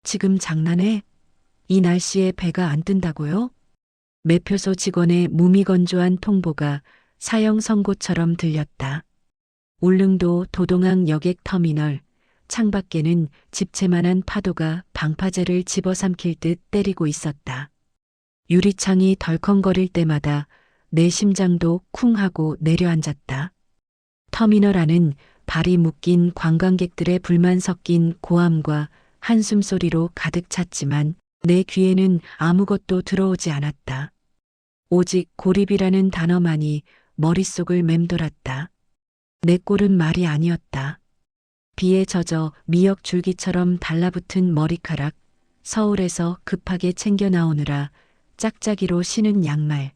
지금 장난해? 이 날씨에 배가 안 뜬다고요? 매표소 직원의 무미건조한 통보가 사형 선고처럼 들렸다. 울릉도 도동항 여객 터미널, 창밖에는 집채만한 파도가 방파제를 집어삼킬 듯 때리고 있었다. 유리창이 덜컹거릴 때마다 내 심장도 쿵 하고 내려앉았다. 터미널 안은 발이 묶인 관광객들의 불만 섞인 고함과 한숨 소리로 가득 찼지만 내 귀에는 아무것도 들어오지 않았다. 오직 고립이라는 단어만이 머릿속을 맴돌았다. 내 꼴은 말이 아니었다. 비에 젖어 미역 줄기처럼 달라붙은 머리카락, 서울에서 급하게 챙겨 나오느라 짝짝이로 신은 양말,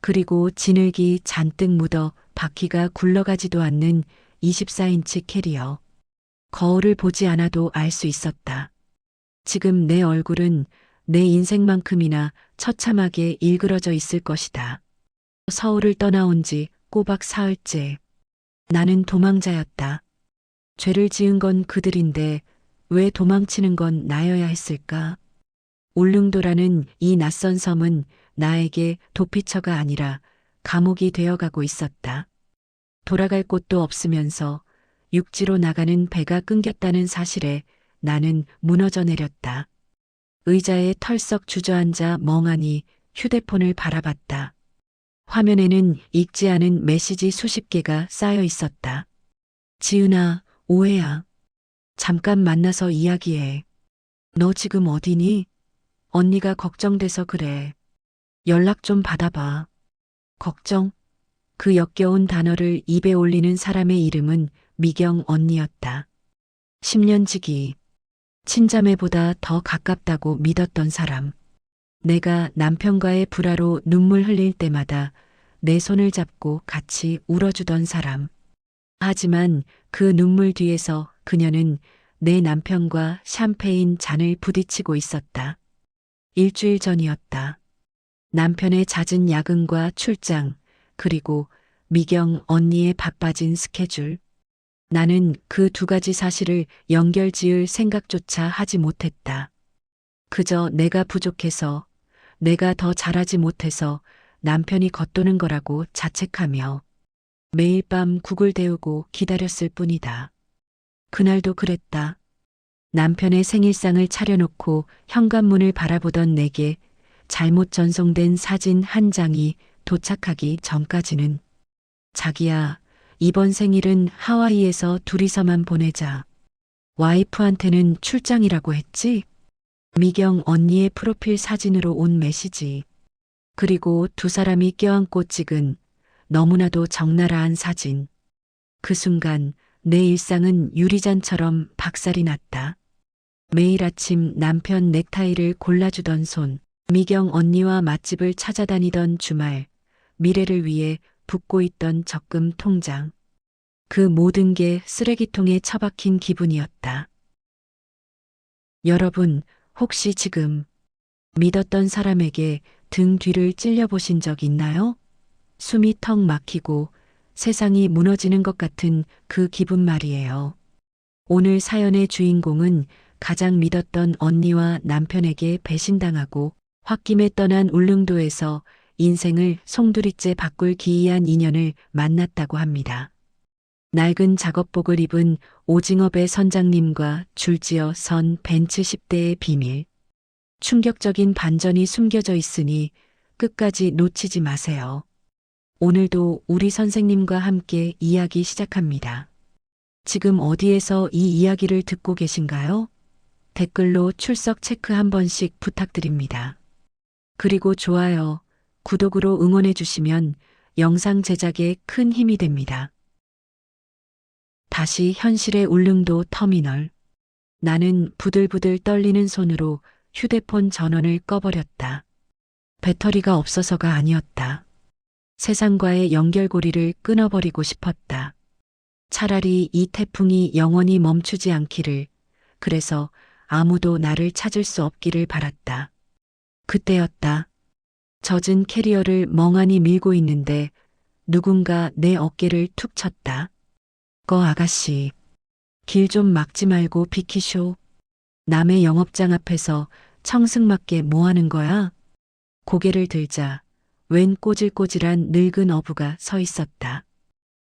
그리고 진흙이 잔뜩 묻어 바퀴가 굴러가지도 않는 24인치 캐리어. 거울을 보지 않아도 알 수 있었다. 지금 내 얼굴은 내 인생만큼이나 처참하게 일그러져 있을 것이다. 서울을 떠나온 지 꼬박 사흘째. 나는 도망자였다. 죄를 지은 건 그들인데 왜 도망치는 건 나여야 했을까? 울릉도라는 이 낯선 섬은 나에게 도피처가 아니라 감옥이 되어가고 있었다. 돌아갈 곳도 없으면서 육지로 나가는 배가 끊겼다는 사실에 나는 무너져 내렸다. 의자에 털썩 주저앉아 멍하니 휴대폰을 바라봤다. 화면에는 읽지 않은 메시지 수십 개가 쌓여 있었다. 지은아, 오해야. 잠깐 만나서 이야기해. 너 지금 어디니? 언니가 걱정돼서 그래. 연락 좀 받아봐. 걱정? 그 역겨운 단어를 입에 올리는 사람의 이름은 미경 언니였다. 10년 지기. 친자매보다 더 가깝다고 믿었던 사람. 내가 남편과의 불화로 눈물 흘릴 때마다 내 손을 잡고 같이 울어주던 사람. 하지만 그 눈물 뒤에서 그녀는 내 남편과 샴페인 잔을 부딪히고 있었다. 일주일 전이었다. 남편의 잦은 야근과 출장, 그리고 미경 언니의 바빠진 스케줄. 나는 그 두 가지 사실을 연결 지을 생각조차 하지 못했다. 그저 내가 부족해서, 내가 더 잘하지 못해서 남편이 겉도는 거라고 자책하며 매일 밤 국을 데우고 기다렸을 뿐이다. 그날도 그랬다. 남편의 생일상을 차려놓고 현관문을 바라보던 내게 잘못 전송된 사진 한 장이 도착하기 전까지는 자기야, 이번 생일은 하와이에서 둘이서만 보내자. 와이프한테는 출장이라고 했지? 미경 언니의 프로필 사진으로 온 메시지. 그리고 두 사람이 껴안고 찍은 너무나도 적나라한 사진. 그 순간 내 일상은 유리잔처럼 박살이 났다. 매일 아침 남편 넥타이를 골라주던 손, 미경 언니와 맛집을 찾아다니던 주말, 미래를 위해 붓고 있던 적금 통장. 그 모든 게 쓰레기통에 처박힌 기분이었다. 여러분, 혹시 지금 믿었던 사람에게 등 뒤를 찔려보신 적 있나요? 숨이 턱 막히고 세상이 무너지는 것 같은 그 기분 말이에요. 오늘 사연의 주인공은 가장 믿었던 언니와 남편에게 배신당하고 홧김에 떠난 울릉도에서 인생을 송두리째 바꿀 기이한 인연을 만났다고 합니다. 낡은 작업복을 입은 오징어배 선장님과 줄지어 선 벤츠 10대의 비밀. 충격적인 반전이 숨겨져 있으니 끝까지 놓치지 마세요. 오늘도 우리 선생님과 함께 이야기 시작합니다. 지금 어디에서 이 이야기를 듣고 계신가요? 댓글로 출석 체크 한 번씩 부탁드립니다. 그리고 좋아요, 구독으로 응원해 주시면 영상 제작에 큰 힘이 됩니다. 다시 현실의 울릉도 터미널. 나는 부들부들 떨리는 손으로 휴대폰 전원을 꺼버렸다. 배터리가 없어서가 아니었다. 세상과의 연결고리를 끊어버리고 싶었다. 차라리 이 태풍이 영원히 멈추지 않기를, 그래서 아무도 나를 찾을 수 없기를 바랐다. 그때였다. 젖은 캐리어를 멍하니 밀고 있는데 누군가 내 어깨를 툭 쳤다. 아가씨, 길 좀 막지 말고 비키쇼. 남의 영업장 앞에서 청승맞게 뭐 하는 거야? 고개를 들자 웬 꼬질꼬질한 늙은 어부가 서 있었다.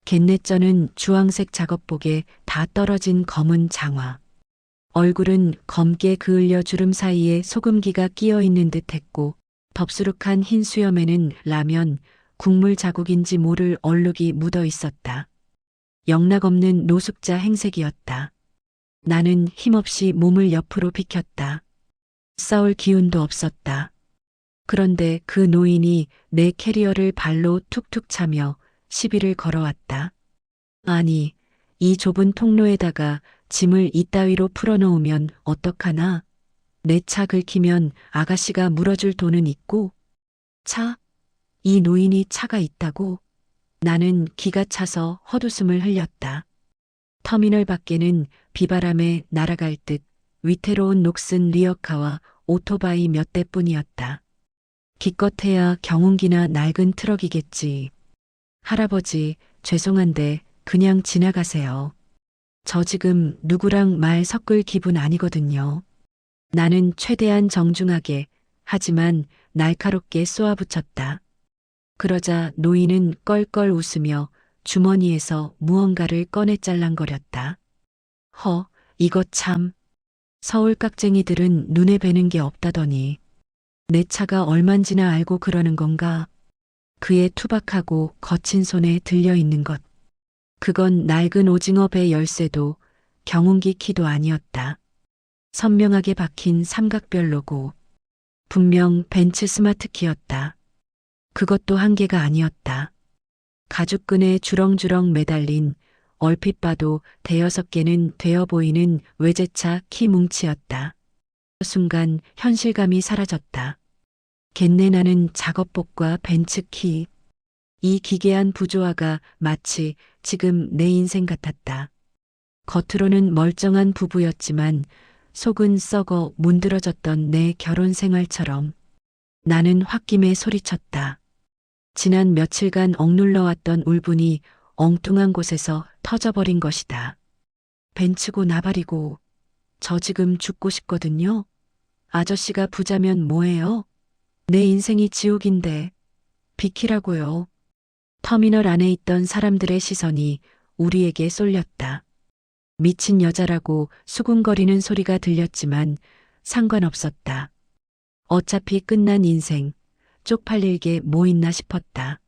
갯내쩌는 주황색 작업복에 다 떨어진 검은 장화. 얼굴은 검게 그을려 주름 사이에 소금기가 끼어 있는 듯 했고 덥수룩한 흰 수염에는 라면, 국물 자국인지 모를 얼룩이 묻어 있었다. 영락없는 노숙자 행색이었다. 나는 힘없이 몸을 옆으로 비켰다. 싸울 기운도 없었다. 그런데 그 노인이 내 캐리어를 발로 툭툭 차며 시비를 걸어왔다. 아니, 이 좁은 통로에다가 짐을 이따위로 풀어놓으면 어떡하나? 내 차 긁히면 아가씨가 물어줄 돈은 있고? 차? 이 노인이 차가 있다고? 나는 기가 차서 헛웃음을 흘렸다. 터미널 밖에는 비바람에 날아갈 듯 위태로운 녹슨 리어카와 오토바이 몇 대뿐이었다. 기껏해야 경운기나 낡은 트럭이겠지. 할아버지, 죄송한데 그냥 지나가세요. 저 지금 누구랑 말 섞을 기분 아니거든요. 나는 최대한 정중하게 하지만 날카롭게 쏘아붙였다. 그러자 노인은 껄껄 웃으며 주머니에서 무언가를 꺼내 짤랑거렸다. 이거 참. 서울 깍쟁이들은 눈에 뵈는 게 없다더니 내 차가 얼만지나 알고 그러는 건가? 그의 투박하고 거친 손에 들려있는 것. 그건 낡은 오징어 배 열쇠도 경운기 키도 아니었다. 선명하게 박힌 삼각별 로고. 분명 벤츠 스마트 키였다. 그것도 한 개가 아니었다. 가죽끈에 주렁주렁 매달린 얼핏 봐도 대여섯 개는 되어 보이는 외제차 키 뭉치였다. 순간 현실감이 사라졌다. 갯내나는 작업복과 벤츠 키. 이 기괴한 부조화가 마치 지금 내 인생 같았다. 겉으로는 멀쩡한 부부였지만 속은 썩어 문드러졌던 내 결혼 생활처럼. 나는 홧김에 소리쳤다. 지난 며칠간 억눌러왔던 울분이 엉뚱한 곳에서 터져버린 것이다. 벤츠고 나발이고 저 지금 죽고 싶거든요. 아저씨가 부자면 뭐해요? 내 인생이 지옥인데 비키라고요. 터미널 안에 있던 사람들의 시선이 우리에게 쏠렸다. 미친 여자라고 수군거리는 소리가 들렸지만 상관없었다. 어차피 끝난 인생, 쪽팔릴 게 뭐 있나 싶었다.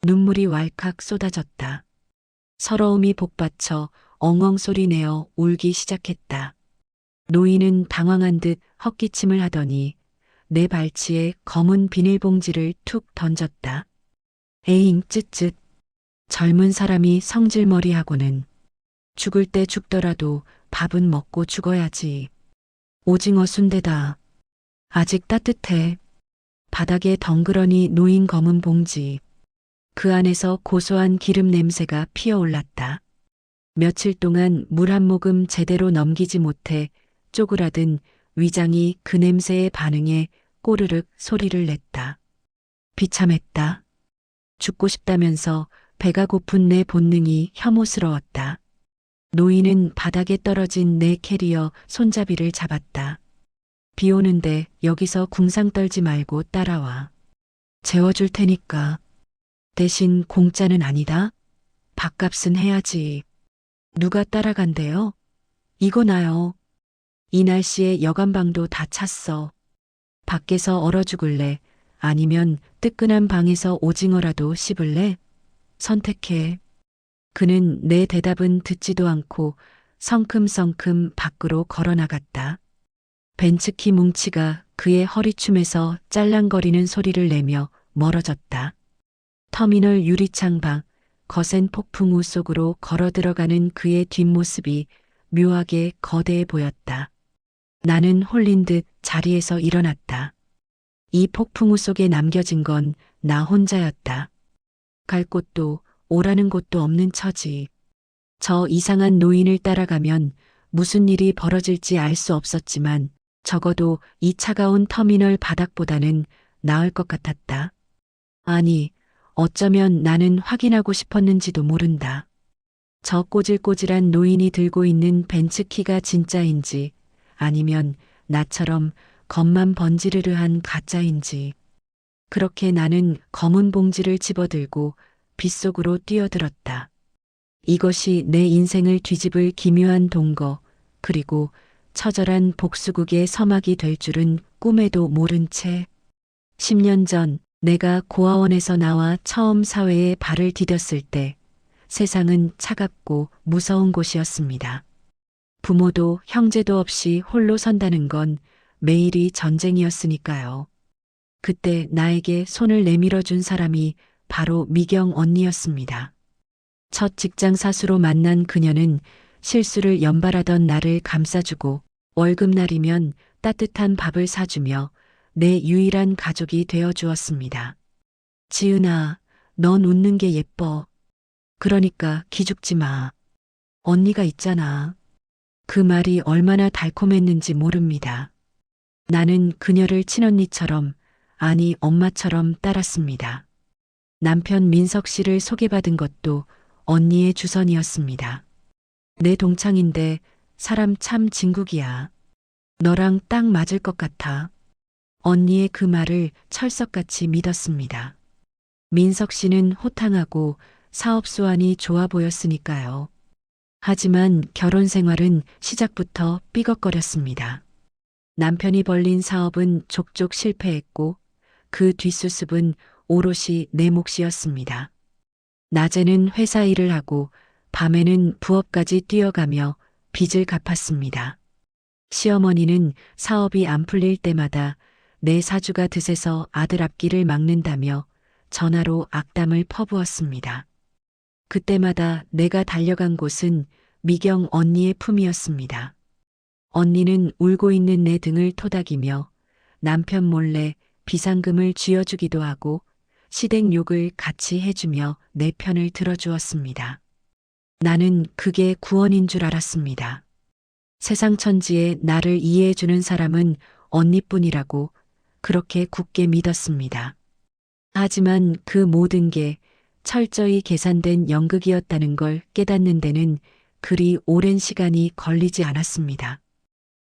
눈물이 왈칵 쏟아졌다. 서러움이 복받쳐 엉엉 소리 내어 울기 시작했다. 노인은 당황한 듯 헛기침을 하더니 내 발치에 검은 비닐봉지를 툭 던졌다. 에잉 쯧쯧. 젊은 사람이 성질머리하고는 죽을 때 죽더라도 밥은 먹고 죽어야지. 오징어 순대다. 아직 따뜻해. 바닥에 덩그러니 놓인 검은 봉지. 그 안에서 고소한 기름 냄새가 피어올랐다. 며칠 동안 물 한 모금 제대로 넘기지 못해 쪼그라든 위장이 그 냄새에 반응해 꼬르륵 소리를 냈다. 비참했다. 죽고 싶다면서 배가 고픈 내 본능이 혐오스러웠다. 노인은 바닥에 떨어진 내 캐리어 손잡이를 잡았다. 비 오는데 여기서 궁상 떨지 말고 따라와. 재워줄 테니까. 대신 공짜는 아니다. 밥값은 해야지. 누가 따라간대요? 이거 나요. 이 날씨에 여간방도 다 찼어. 밖에서 얼어 죽을래? 아니면 뜨끈한 방에서 오징어라도 씹을래? 선택해. 그는 내 대답은 듣지도 않고 성큼성큼 밖으로 걸어나갔다. 벤츠키 뭉치가 그의 허리춤에서 짤랑거리는 소리를 내며 멀어졌다. 터미널 유리창 밖 거센 폭풍우 속으로 걸어 들어가는 그의 뒷모습이 묘하게 거대해 보였다. 나는 홀린 듯 자리에서 일어났다. 이 폭풍우 속에 남겨진 건 나 혼자였다. 갈 곳도 오라는 곳도 없는 처지. 저 이상한 노인을 따라가면 무슨 일이 벌어질지 알 수 없었지만 적어도 이 차가운 터미널 바닥보다는 나을 것 같았다. 아니, 어쩌면 나는 확인하고 싶었는지도 모른다. 저 꼬질꼬질한 노인이 들고 있는 벤츠키가 진짜인지 아니면 나처럼 겉만 번지르르한 가짜인지. 그렇게 나는 검은 봉지를 집어들고 빗속으로 뛰어들었다. 이것이 내 인생을 뒤집을 기묘한 동거, 그리고 처절한 복수극의 서막이 될 줄은 꿈에도 모른 채 10년 전 내가 고아원에서 나와 처음 사회에 발을 디뎠을 때 세상은 차갑고 무서운 곳이었습니다. 부모도 형제도 없이 홀로 선다는 건 매일이 전쟁이었으니까요. 그때 나에게 손을 내밀어 준 사람이 바로 미경 언니였습니다. 첫 직장 사수로 만난 그녀는 실수를 연발하던 나를 감싸주고 월급날이면 따뜻한 밥을 사주며 내 유일한 가족이 되어 주었습니다. 지은아, 넌 웃는 게 예뻐. 그러니까 기죽지 마. 언니가 있잖아. 그 말이 얼마나 달콤했는지 모릅니다. 나는 그녀를 친언니처럼, 아니 엄마처럼 따랐습니다. 남편 민석 씨를 소개받은 것도 언니의 주선이었습니다. 내 동창인데 사람 참 진국이야. 너랑 딱 맞을 것 같아. 언니의 그 말을 철석같이 믿었습니다. 민석 씨는 호탕하고 사업 수완이 좋아 보였으니까요. 하지만 결혼 생활은 시작부터 삐걱거렸습니다. 남편이 벌린 사업은 족족 실패했고 그 뒷수습은 오롯이 내 몫이었습니다. 낮에는 회사 일을 하고 밤에는 부업까지 뛰어가며 빚을 갚았습니다. 시어머니는 사업이 안 풀릴 때마다 내 사주가 드세서 아들 앞길을 막는다며 전화로 악담을 퍼부었습니다. 그때마다 내가 달려간 곳은 미경 언니의 품이었습니다. 언니는 울고 있는 내 등을 토닥이며 남편 몰래 비상금을 쥐어주기도 하고 시댁 욕을 같이 해주며 내 편을 들어주었습니다. 나는 그게 구원인 줄 알았습니다. 세상 천지에 나를 이해해주는 사람은 언니뿐이라고 그렇게 굳게 믿었습니다. 하지만 그 모든 게 철저히 계산된 연극이었다는 걸 깨닫는 데는 그리 오랜 시간이 걸리지 않았습니다.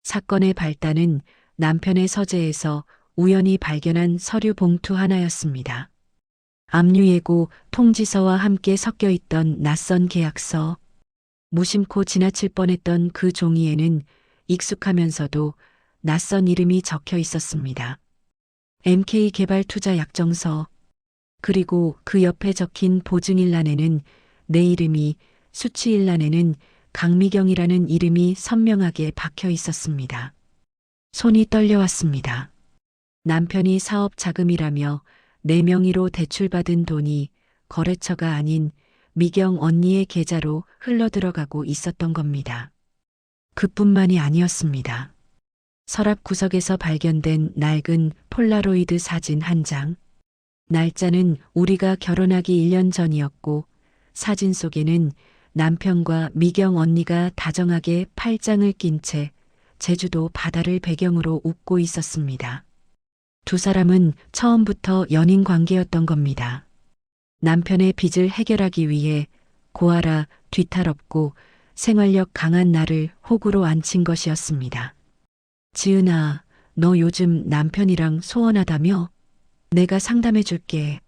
사건의 발단은 남편의 서재에서 우연히 발견한 서류 봉투 하나였습니다. 압류예고 통지서와 함께 섞여 있던 낯선 계약서. 무심코 지나칠 뻔했던 그 종이에는 익숙하면서도 낯선 이름이 적혀 있었습니다. MK개발투자 약정서. 그리고 그 옆에 적힌 보증일란에는 내 이름이, 수취일란에는 강미경이라는 이름이 선명하게 박혀 있었습니다. 손이 떨려왔습니다. 남편이 사업 자금이라며 내 명의로 대출받은 돈이 거래처가 아닌 미경 언니의 계좌로 흘러들어가고 있었던 겁니다. 그뿐만이 아니었습니다. 서랍 구석에서 발견된 낡은 폴라로이드 사진 한 장. 날짜는 우리가 결혼하기 1년 전이었고 사진 속에는 남편과 미경 언니가 다정하게 팔짱을 낀 채 제주도 바다를 배경으로 웃고 있었습니다. 두 사람은 처음부터 연인 관계였던 겁니다. 남편의 빚을 해결하기 위해 고아라 뒤탈없고 생활력 강한 나를 호구로 앉힌 것이었습니다. 지은아, 너 요즘 남편이랑 소원하다며? 내가 상담해 줄게.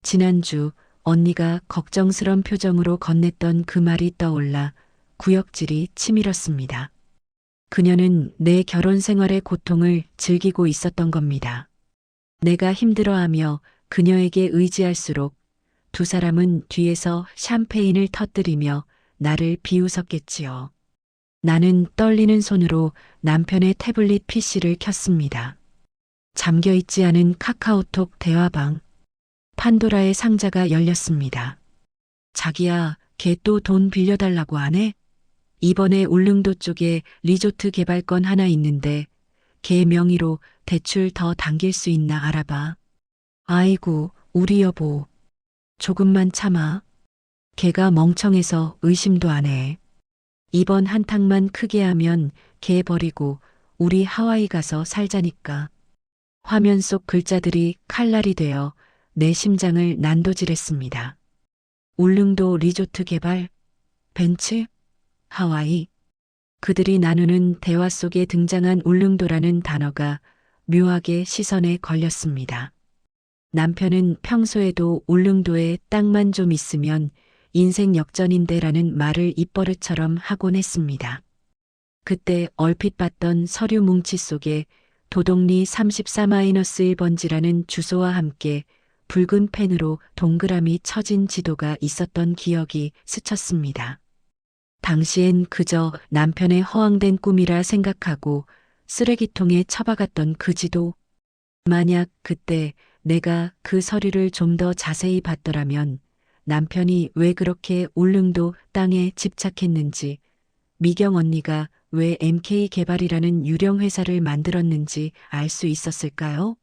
지난주 언니가 걱정스런 표정으로 건넸던 그 말이 떠올라 구역질이 치밀었습니다. 그녀는 내 결혼 생활의 고통을 즐기고 있었던 겁니다. 내가 힘들어하며 그녀에게 의지할수록 두 사람은 뒤에서 샴페인을 터뜨리며 나를 비웃었겠지요. 나는 떨리는 손으로 남편의 태블릿 PC를 켰습니다. 잠겨있지 않은 카카오톡 대화방. 판도라의 상자가 열렸습니다. 자기야, 걔 또 돈 빌려달라고 안 해? 이번에 울릉도 쪽에 리조트 개발권 하나 있는데 걔 명의로 대출 더 당길 수 있나 알아봐. 아이고, 우리 여보. 조금만 참아. 걔가 멍청해서 의심도 안 해. 이번 한탕만 크게 하면 걔 버리고 우리 하와이 가서 살자니까. 화면 속 글자들이 칼날이 되어 내 심장을 난도질했습니다. 울릉도 리조트 개발, 벤츠, 하와이. 그들이 나누는 대화 속에 등장한 울릉도라는 단어가 묘하게 시선에 걸렸습니다. 남편은 평소에도 울릉도에 땅만 좀 있으면 인생 역전인데라는 말을 입버릇처럼 하곤 했습니다. 그때 얼핏 봤던 서류 뭉치 속에 도동리 34-1번지라는 주소와 함께 붉은 펜으로 동그라미 쳐진 지도가 있었던 기억이 스쳤습니다. 당시엔 그저 남편의 허황된 꿈이라 생각하고 쓰레기통에 처박았던 그 지도. 만약 그때 내가 그 서류를 좀 더 자세히 봤더라면 남편이 왜 그렇게 울릉도 땅에 집착했는지, 미경 언니가 왜 MK개발이라는 유령 회사를 만들었는지 알 수 있었을까요?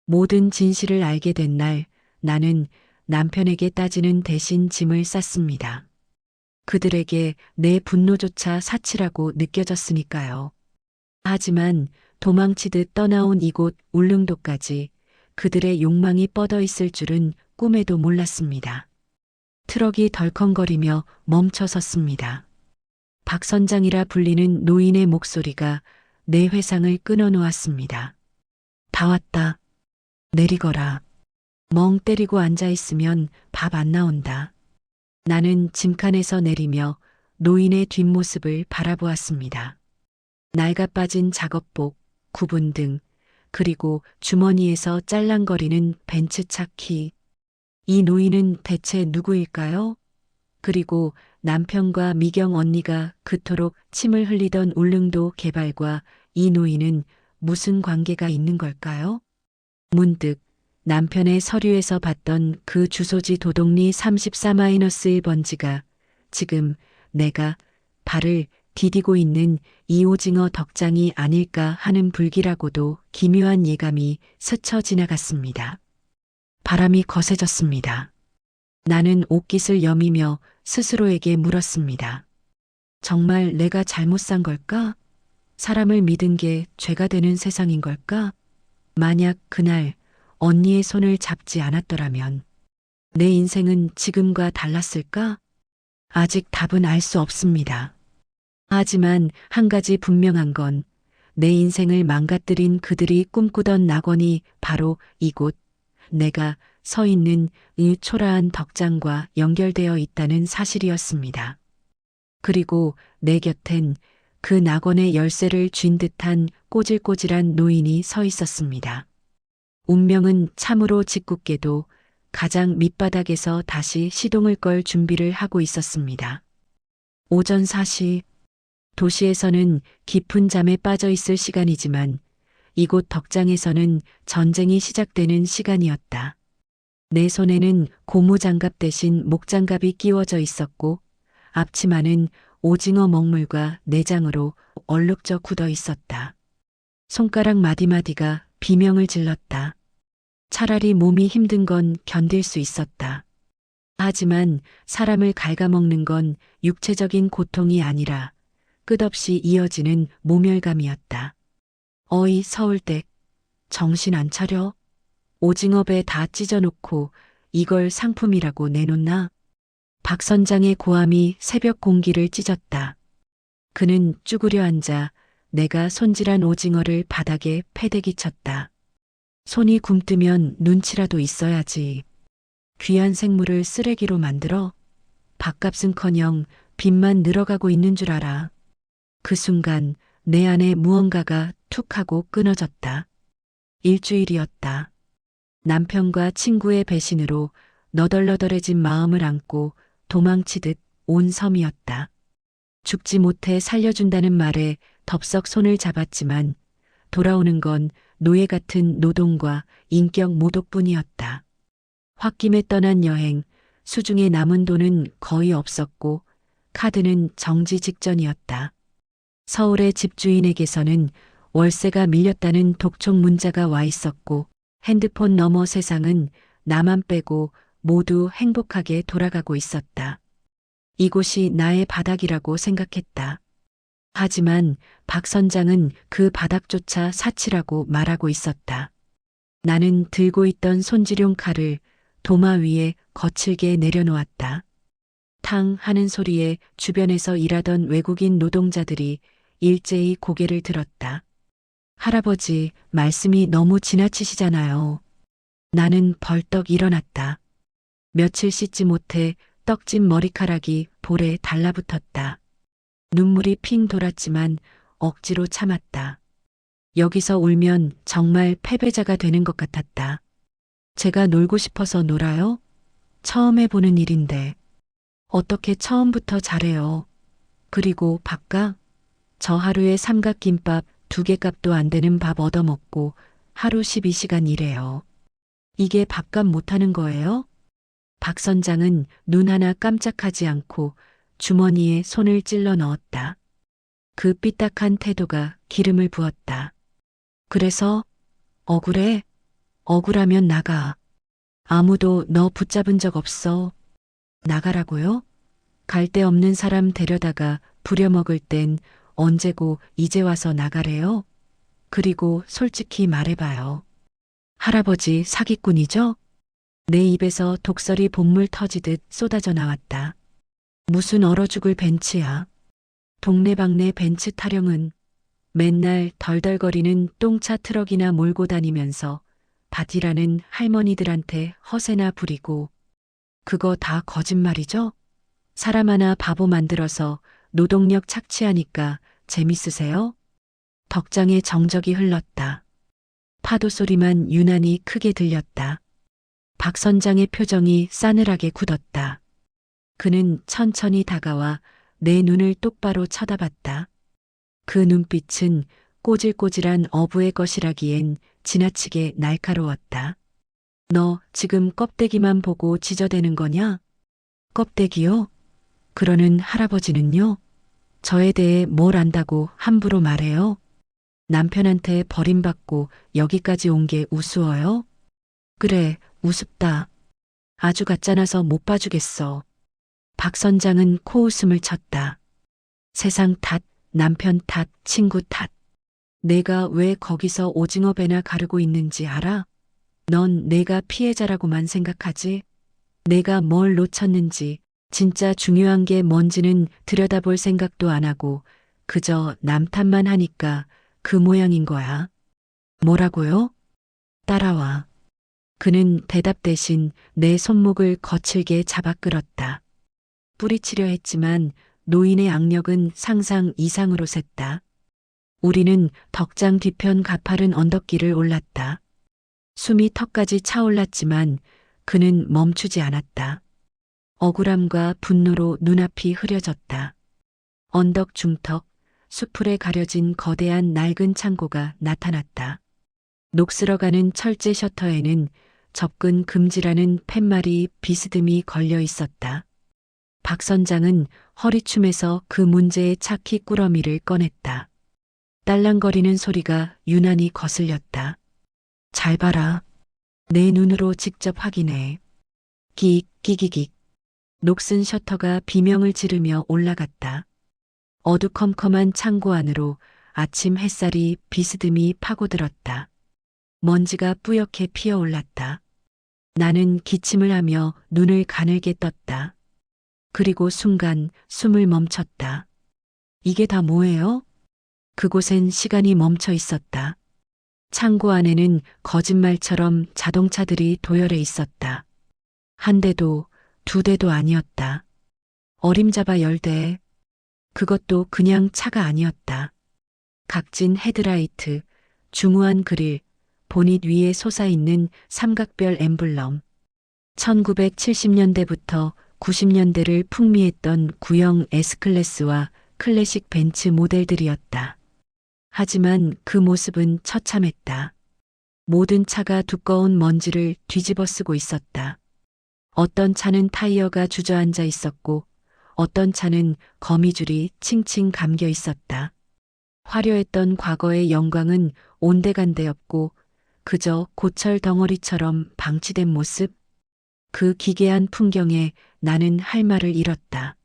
모든 진실을 알게 된 날, 나는 남편에게 따지는 대신 짐을 쌌습니다. 그들에게 내 분노조차 사치라고 느껴졌으니까요. 하지만 도망치듯 떠나온 이곳 울릉도까지 그들의 욕망이 뻗어 있을 줄은 꿈에도 몰랐습니다. 트럭이 덜컹거리며 멈춰 섰습니다. 박 선장이라 불리는 노인의 목소리가 내 회상을 끊어놓았습니다. 다 왔다. 내리거라. 멍 때리고 앉아있으면 밥 안 나온다. 나는 짐칸에서 내리며 노인의 뒷모습을 바라보았습니다. 낡아 빠진 작업복, 구분등, 그리고 주머니에서 짤랑거리는 벤츠차 키. 이 노인은 대체 누구일까요? 그리고 남편과 미경 언니가 그토록 침을 흘리던 울릉도 개발과 이 노인은 무슨 관계가 있는 걸까요? 문득 남편의 서류에서 봤던 그 주소지 도동리 34-1번지가 지금 내가 발을 디디고 있는 이 오징어 덕장이 아닐까 하는 불길하고도 기묘한 예감이 스쳐 지나갔습니다. 바람이 거세졌습니다. 나는 옷깃을 여미며 스스로에게 물었습니다. 정말 내가 잘못 산 걸까? 사람을 믿은 게 죄가 되는 세상인 걸까? 만약 그날 언니의 손을 잡지 않았더라면 내 인생은 지금과 달랐을까? 아직 답은 알 수 없습니다. 하지만 한 가지 분명한 건 내 인생을 망가뜨린 그들이 꿈꾸던 낙원이 바로 이곳, 내가 서 있는 이 초라한 덕장과 연결되어 있다는 사실이었습니다. 그리고 내 곁엔 그 낙원의 열쇠를 쥔 듯한 꼬질꼬질한 노인이 서 있었습니다. 운명은 참으로 짓궂게도 가장 밑바닥에서 다시 시동을 걸 준비를 하고 있었습니다. 오전 4시, 도시에서는 깊은 잠에 빠져 있을 시간이지만 이곳 덕장에서는 전쟁이 시작되는 시간이었다. 내 손에는 고무장갑 대신 목장갑이 끼워져 있었고 앞치마는 오징어 먹물과 내장으로 얼룩져 굳어 있었다. 손가락 마디마디가 비명을 질렀다. 차라리 몸이 힘든 건 견딜 수 있었다. 하지만 사람을 갉아먹는 건 육체적인 고통이 아니라 끝없이 이어지는 모멸감이었다. 어이 서울댁, 정신 안 차려? 오징어배 다 찢어놓고 이걸 상품이라고 내놓나? 박 선장의 고함이 새벽 공기를 찢었다. 그는 쭈그려 앉아 내가 손질한 오징어를 바닥에 패대기 쳤다. 손이 굼뜨면 눈치라도 있어야지. 귀한 생물을 쓰레기로 만들어? 밥값은커녕 빚만 늘어가고 있는 줄 알아. 그 순간 내 안에 무언가가 툭 하고 끊어졌다. 일주일이었다. 남편과 친구의 배신으로 너덜너덜해진 마음을 안고 도망치듯 온 섬이었다. 죽지 못해 살려준다는 말에 덥석 손을 잡았지만 돌아오는 건 노예 같은 노동과 인격 모독뿐이었다. 홧김에 떠난 여행, 수중에 남은 돈은 거의 없었고 카드는 정지 직전이었다. 서울의 집주인에게서는 월세가 밀렸다는 독촉 문자가 와 있었고 핸드폰 너머 세상은 나만 빼고 모두 행복하게 돌아가고 있었다. 이곳이 나의 바닥이라고 생각했다. 하지만 박 선장은 그 바닥조차 사치라고 말하고 있었다. 나는 들고 있던 손질용 칼을 도마 위에 거칠게 내려놓았다. 탕 하는 소리에 주변에서 일하던 외국인 노동자들이 일제히 고개를 들었다. 할아버지, 말씀이 너무 지나치시잖아요. 나는 벌떡 일어났다. 며칠 씻지 못해 떡진 머리카락이 볼에 달라붙었다. 눈물이 핑 돌았지만 억지로 참았다. 여기서 울면 정말 패배자가 되는 것 같았다. 제가 놀고 싶어서 놀아요? 처음 해보는 일인데. 어떻게 처음부터 잘해요? 그리고 밥값? 저 하루에 삼각김밥 2개 값도 안 되는 밥 얻어먹고 하루 12시간 일해요. 이게 밥값 못하는 거예요? 박 선장은 눈 하나 깜짝하지 않고 주머니에 손을 찔러 넣었다. 그 삐딱한 태도가 기름을 부었다. 그래서 억울해? 억울하면 나가. 아무도 너 붙잡은 적 없어. 나가라고요? 갈 데 없는 사람 데려다가 부려먹을 땐 언제고 이제 와서 나가래요? 그리고 솔직히 말해봐요. 할아버지 사기꾼이죠? 내 입에서 독설이 본물 터지듯 쏟아져 나왔다. 무슨 얼어 죽을 벤츠야. 동네방네 벤츠 타령은 맨날 덜덜거리는 똥차 트럭이나 몰고 다니면서 밭이라는 할머니들한테 허세나 부리고 그거 다 거짓말이죠? 사람 하나 바보 만들어서 노동력 착취하니까 재밌으세요? 덕장에 정적이 흘렀다. 파도 소리만 유난히 크게 들렸다. 박 선장의 표정이 싸늘하게 굳었다. 그는 천천히 다가와 내 눈을 똑바로 쳐다봤다. 그 눈빛은 꼬질꼬질한 어부의 것이라기엔 지나치게 날카로웠다. 너 지금 껍데기만 보고 지저대는 거냐? 껍데기요? 그러는 할아버지는요? 저에 대해 뭘 안다고 함부로 말해요? 남편한테 버림받고 여기까지 온 게 우스워요? 그래, 우습다. 아주 가짜나서 못 봐주겠어. 박 선장은 코웃음을 쳤다. 세상 탓, 남편 탓, 친구 탓. 내가 왜 거기서 오징어 배나 가르고 있는지 알아? 넌 내가 피해자라고만 생각하지? 내가 뭘 놓쳤는지, 진짜 중요한 게 뭔지는 들여다볼 생각도 안 하고 그저 남 탓만 하니까 그 모양인 거야. 뭐라고요? 따라와. 그는 대답 대신 내 손목을 거칠게 잡아 끌었다. 뿌리치려 했지만 노인의 악력은 상상 이상으로 셌다. 우리는 덕장 뒤편 가파른 언덕길을 올랐다. 숨이 턱까지 차올랐지만 그는 멈추지 않았다. 억울함과 분노로 눈앞이 흐려졌다. 언덕 중턱, 수풀에 가려진 거대한 낡은 창고가 나타났다. 녹슬어가는 철제 셔터에는 접근 금지라는 팻말이 비스듬히 걸려 있었다. 박 선장은 허리춤에서 그 문제의 차키 꾸러미를 꺼냈다. 딸랑거리는 소리가 유난히 거슬렸다. 잘 봐라. 내 눈으로 직접 확인해. 끼익. 녹슨 셔터가 비명을 지르며 올라갔다. 어두컴컴한 창고 안으로 아침 햇살이 비스듬히 파고들었다. 먼지가 뿌옇게 피어올랐다. 나는 기침을 하며 눈을 가늘게 떴다. 그리고 순간 숨을 멈췄다. 이게 다 뭐예요? 그곳엔 시간이 멈춰 있었다. 창고 안에는 거짓말처럼 자동차들이 도열해 있었다. 한 대도 두 대도 아니었다. 어림잡아 10대. 그것도 그냥 차가 아니었다. 각진 헤드라이트, 중후한 그릴, 보닛 위에 솟아있는 삼각별 엠블럼. 1970년대부터 90년대를 풍미했던 구형 S클래스와 클래식 벤츠 모델들이었다. 하지만 그 모습은 처참했다. 모든 차가 두꺼운 먼지를 뒤집어 쓰고 있었다. 어떤 차는 타이어가 주저앉아 있었고 어떤 차는 거미줄이 칭칭 감겨 있었다. 화려했던 과거의 영광은 온데간데 없고 그저 고철 덩어리처럼 방치된 모습. 그 기괴한 풍경에 나는 할 말을 잃었다.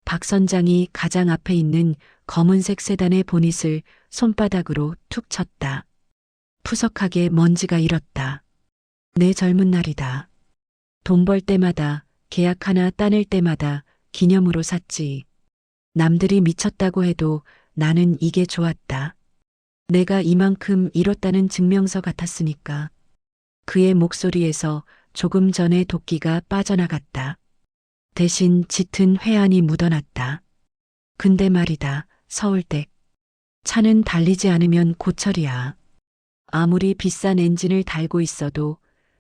박 선장이 가장 앞에 있는 검은색 세단의 보닛을 손바닥으로 툭 쳤다. 푸석하게 먼지가 일었다. 내 젊은 날이다. 돈 벌 때마다, 계약 하나 따낼 때마다 기념으로 샀지. 남들이 미쳤다고 해도 나는 이게 좋았다. 내가 이만큼 잃었다는 증명서 같았으니까. 그의 목소리에서 조금 전에 도끼가 빠져나갔다. 대신 짙은 회한이 묻어났다. 근데 말이다, 서울댁. 차는 달리지 않으면 고철이야. 아무리 비싼 엔진을 달고 있어도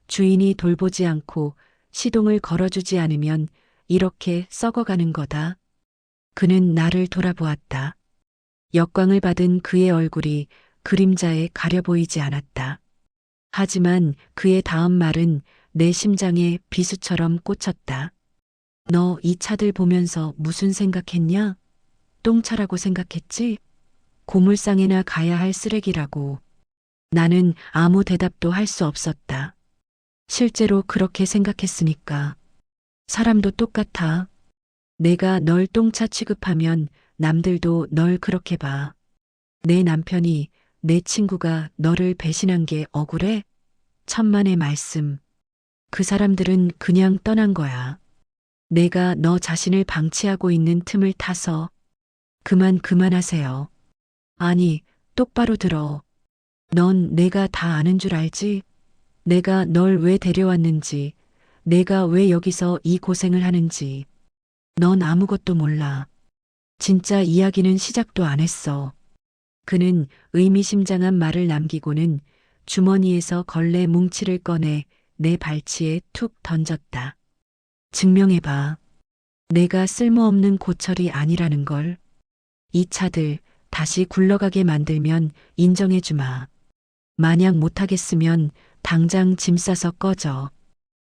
주인이 돌보지 않고 시동을 걸어주지 않으면 이렇게 썩어가는 거다. 그는 나를 돌아보았다. 역광을 받은 그의 얼굴이 그림자에 가려 보이지 않았다. 하지만 그의 다음 말은 내 심장에 비수처럼 꽂혔다. 너 이 차들 보면서 무슨 생각했냐? 똥차라고 생각했지? 고물상에나 가야 할 쓰레기라고. 나는 아무 대답도 할 수 없었다. 실제로 그렇게 생각했으니까. 사람도 똑같아. 내가 널 똥차 취급하면 남들도 널 그렇게 봐. 내 남편이, 내 친구가 너를 배신한 게 억울해? 천만의 말씀. 그 사람들은 그냥 떠난 거야. 내가 너 자신을 방치하고 있는 틈을 타서. 그만하세요. 아니, 똑바로 들어. 넌 내가 다 아는 줄 알지? 내가 널 왜 데려왔는지, 내가 왜 여기서 이 고생을 하는지. 넌 아무것도 몰라. 진짜 이야기는 시작도 안 했어. 그는 의미심장한 말을 남기고는 주머니에서 걸레 뭉치를 꺼내 내 발치에 툭 던졌다. 증명해봐. 내가 쓸모없는 고철이 아니라는 걸. 이 차들 다시 굴러가게 만들면 인정해주마. 만약 못하겠으면 당장 짐 싸서 꺼져.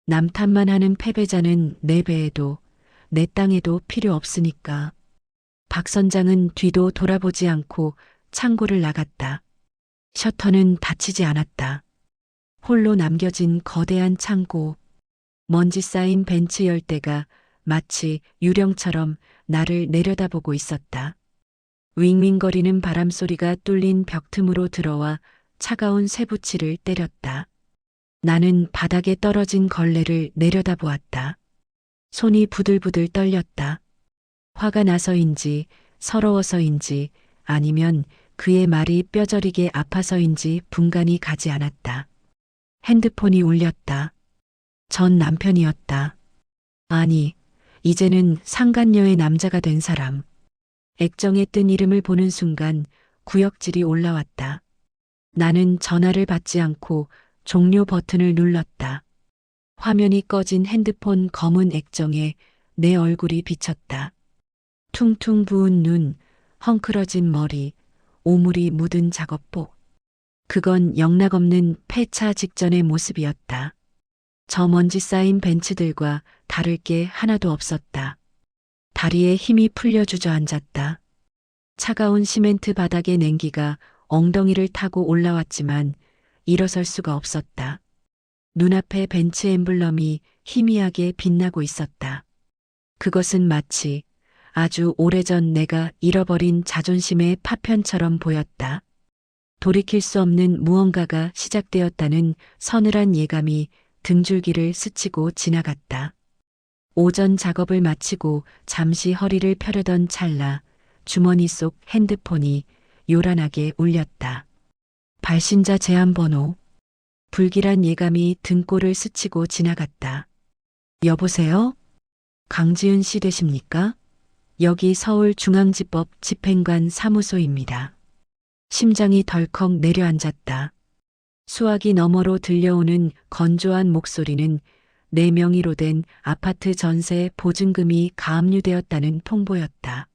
남 탓만 하는 패배자는 내 배에도 내 땅에도 필요 없으니까. 박 선장은 뒤도 돌아보지 않고 창고를 나갔다. 셔터는 닫히지 않았다. 홀로 남겨진 거대한 창고. 먼지 쌓인 벤츠 열대가 마치 유령처럼 나를 내려다보고 있었다. 윙윙거리는 바람소리가 뚫린 벽 틈으로 들어와 차가운 쇠붙이를 때렸다. 나는 바닥에 떨어진 걸레를 내려다보았다. 손이 부들부들 떨렸다. 화가 나서인지 서러워서인지 아니면 그의 말이 뼈저리게 아파서인지 분간이 가지 않았다. 핸드폰이 울렸다. 전 남편이었다. 아니, 이제는 상간녀의 남자가 된 사람. 액정에 뜬 이름을 보는 순간 구역질이 올라왔다. 나는 전화를 받지 않고 종료 버튼을 눌렀다. 화면이 꺼진 핸드폰 검은 액정에 내 얼굴이 비쳤다. 퉁퉁 부은 눈, 헝클어진 머리, 오물이 묻은 작업복. 그건 영락없는 폐차 직전의 모습이었다. 저 먼지 쌓인 벤츠들과 다를 게 하나도 없었다. 다리에 힘이 풀려 주저앉았다. 차가운 시멘트 바닥의 냉기가 엉덩이를 타고 올라왔지만 일어설 수가 없었다. 눈앞에 벤츠 엠블럼이 희미하게 빛나고 있었다. 그것은 마치 아주 오래전 내가 잃어버린 자존심의 파편처럼 보였다. 돌이킬 수 없는 무언가가 시작되었다는 서늘한 예감이 등줄기를 스치고 지나갔다. 오전 작업을 마치고 잠시 허리를 펴려던 찰나 주머니 속 핸드폰이 요란하게 울렸다. 발신자 제한번호. 불길한 예감이 등골을 스치고 지나갔다. 여보세요? 강지은 씨 되십니까? 여기 서울중앙지법 집행관 사무소입니다. 심장이 덜컥 내려앉았다. 수화기 너머로 들려오는 건조한 목소리는 내 명의로 된 아파트 전세 보증금이 가압류되었다는 통보였다.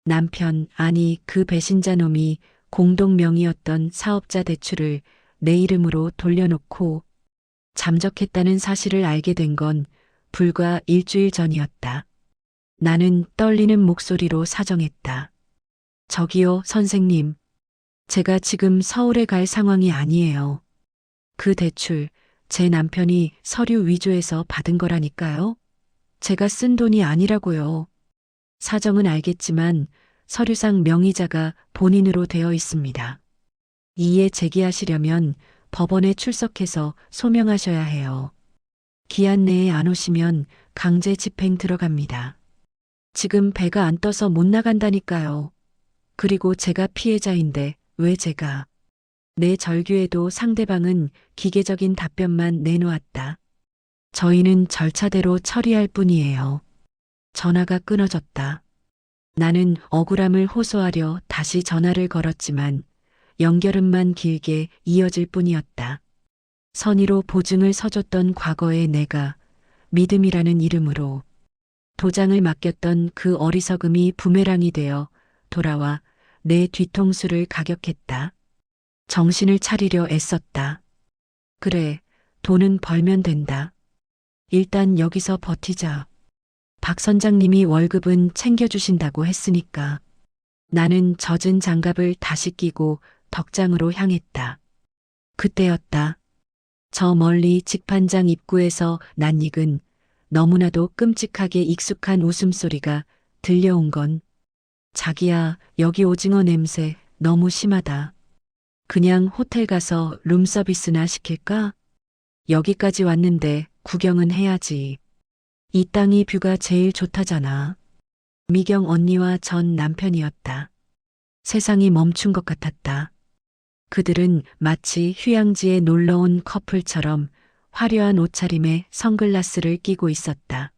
남편, 아니 그 배신자 놈이 공동 명의였던 사업자 대출을 내 이름으로 돌려놓고 잠적했다는 사실을 알게 된 건 불과 일주일 전이었다. 나는 떨리는 목소리로 사정했다. 저기요, 선생님. 제가 지금 서울에 갈 상황이 아니에요. 그 대출, 제 남편이 서류 위조해서 받은 거라니까요. 제가 쓴 돈이 아니라고요. 사정은 알겠지만 서류상 명의자가 본인으로 되어 있습니다. 이에 제기하시려면 법원에 출석해서 소명하셔야 해요. 기한 내에 안 오시면 강제 집행 들어갑니다. 지금 배가 안 떠서 못 나간다니까요. 그리고 제가 피해자인데 왜 제가? 내 절규에도 상대방은 기계적인 답변만 내놓았다. 저희는 절차대로 처리할 뿐이에요. 전화가 끊어졌다. 나는 억울함을 호소하려 다시 전화를 걸었지만 연결음만 길게 이어질 뿐이었다. 선의로 보증을 서줬던 과거의 내가 믿음이라는 이름으로 도장을 맡겼던 그 어리석음이 부메랑이 되어 돌아와 내 뒤통수를 가격했다. 정신을 차리려 애썼다. 그래, 돈은 벌면 된다. 일단 여기서 버티자. 박 선장님이 월급은 챙겨주신다고 했으니까. 나는 젖은 장갑을 다시 끼고 덕장으로 향했다. 그때였다. 저 멀리 직판장 입구에서 낯익은 너무나도 끔찍하게 익숙한 웃음소리가 들려온 건 자기야, 여기 오징어 냄새 너무 심하다. 그냥 호텔 가서 룸서비스나 시킬까? 여기까지 왔는데 구경은 해야지. 이 땅이 뷰가 제일 좋다잖아. 미경 언니와 전 남편이었다. 세상이 멈춘 것 같았다. 그들은 마치 휴양지에 놀러온 커플처럼 화려한 옷차림에 선글라스를 끼고 있었다.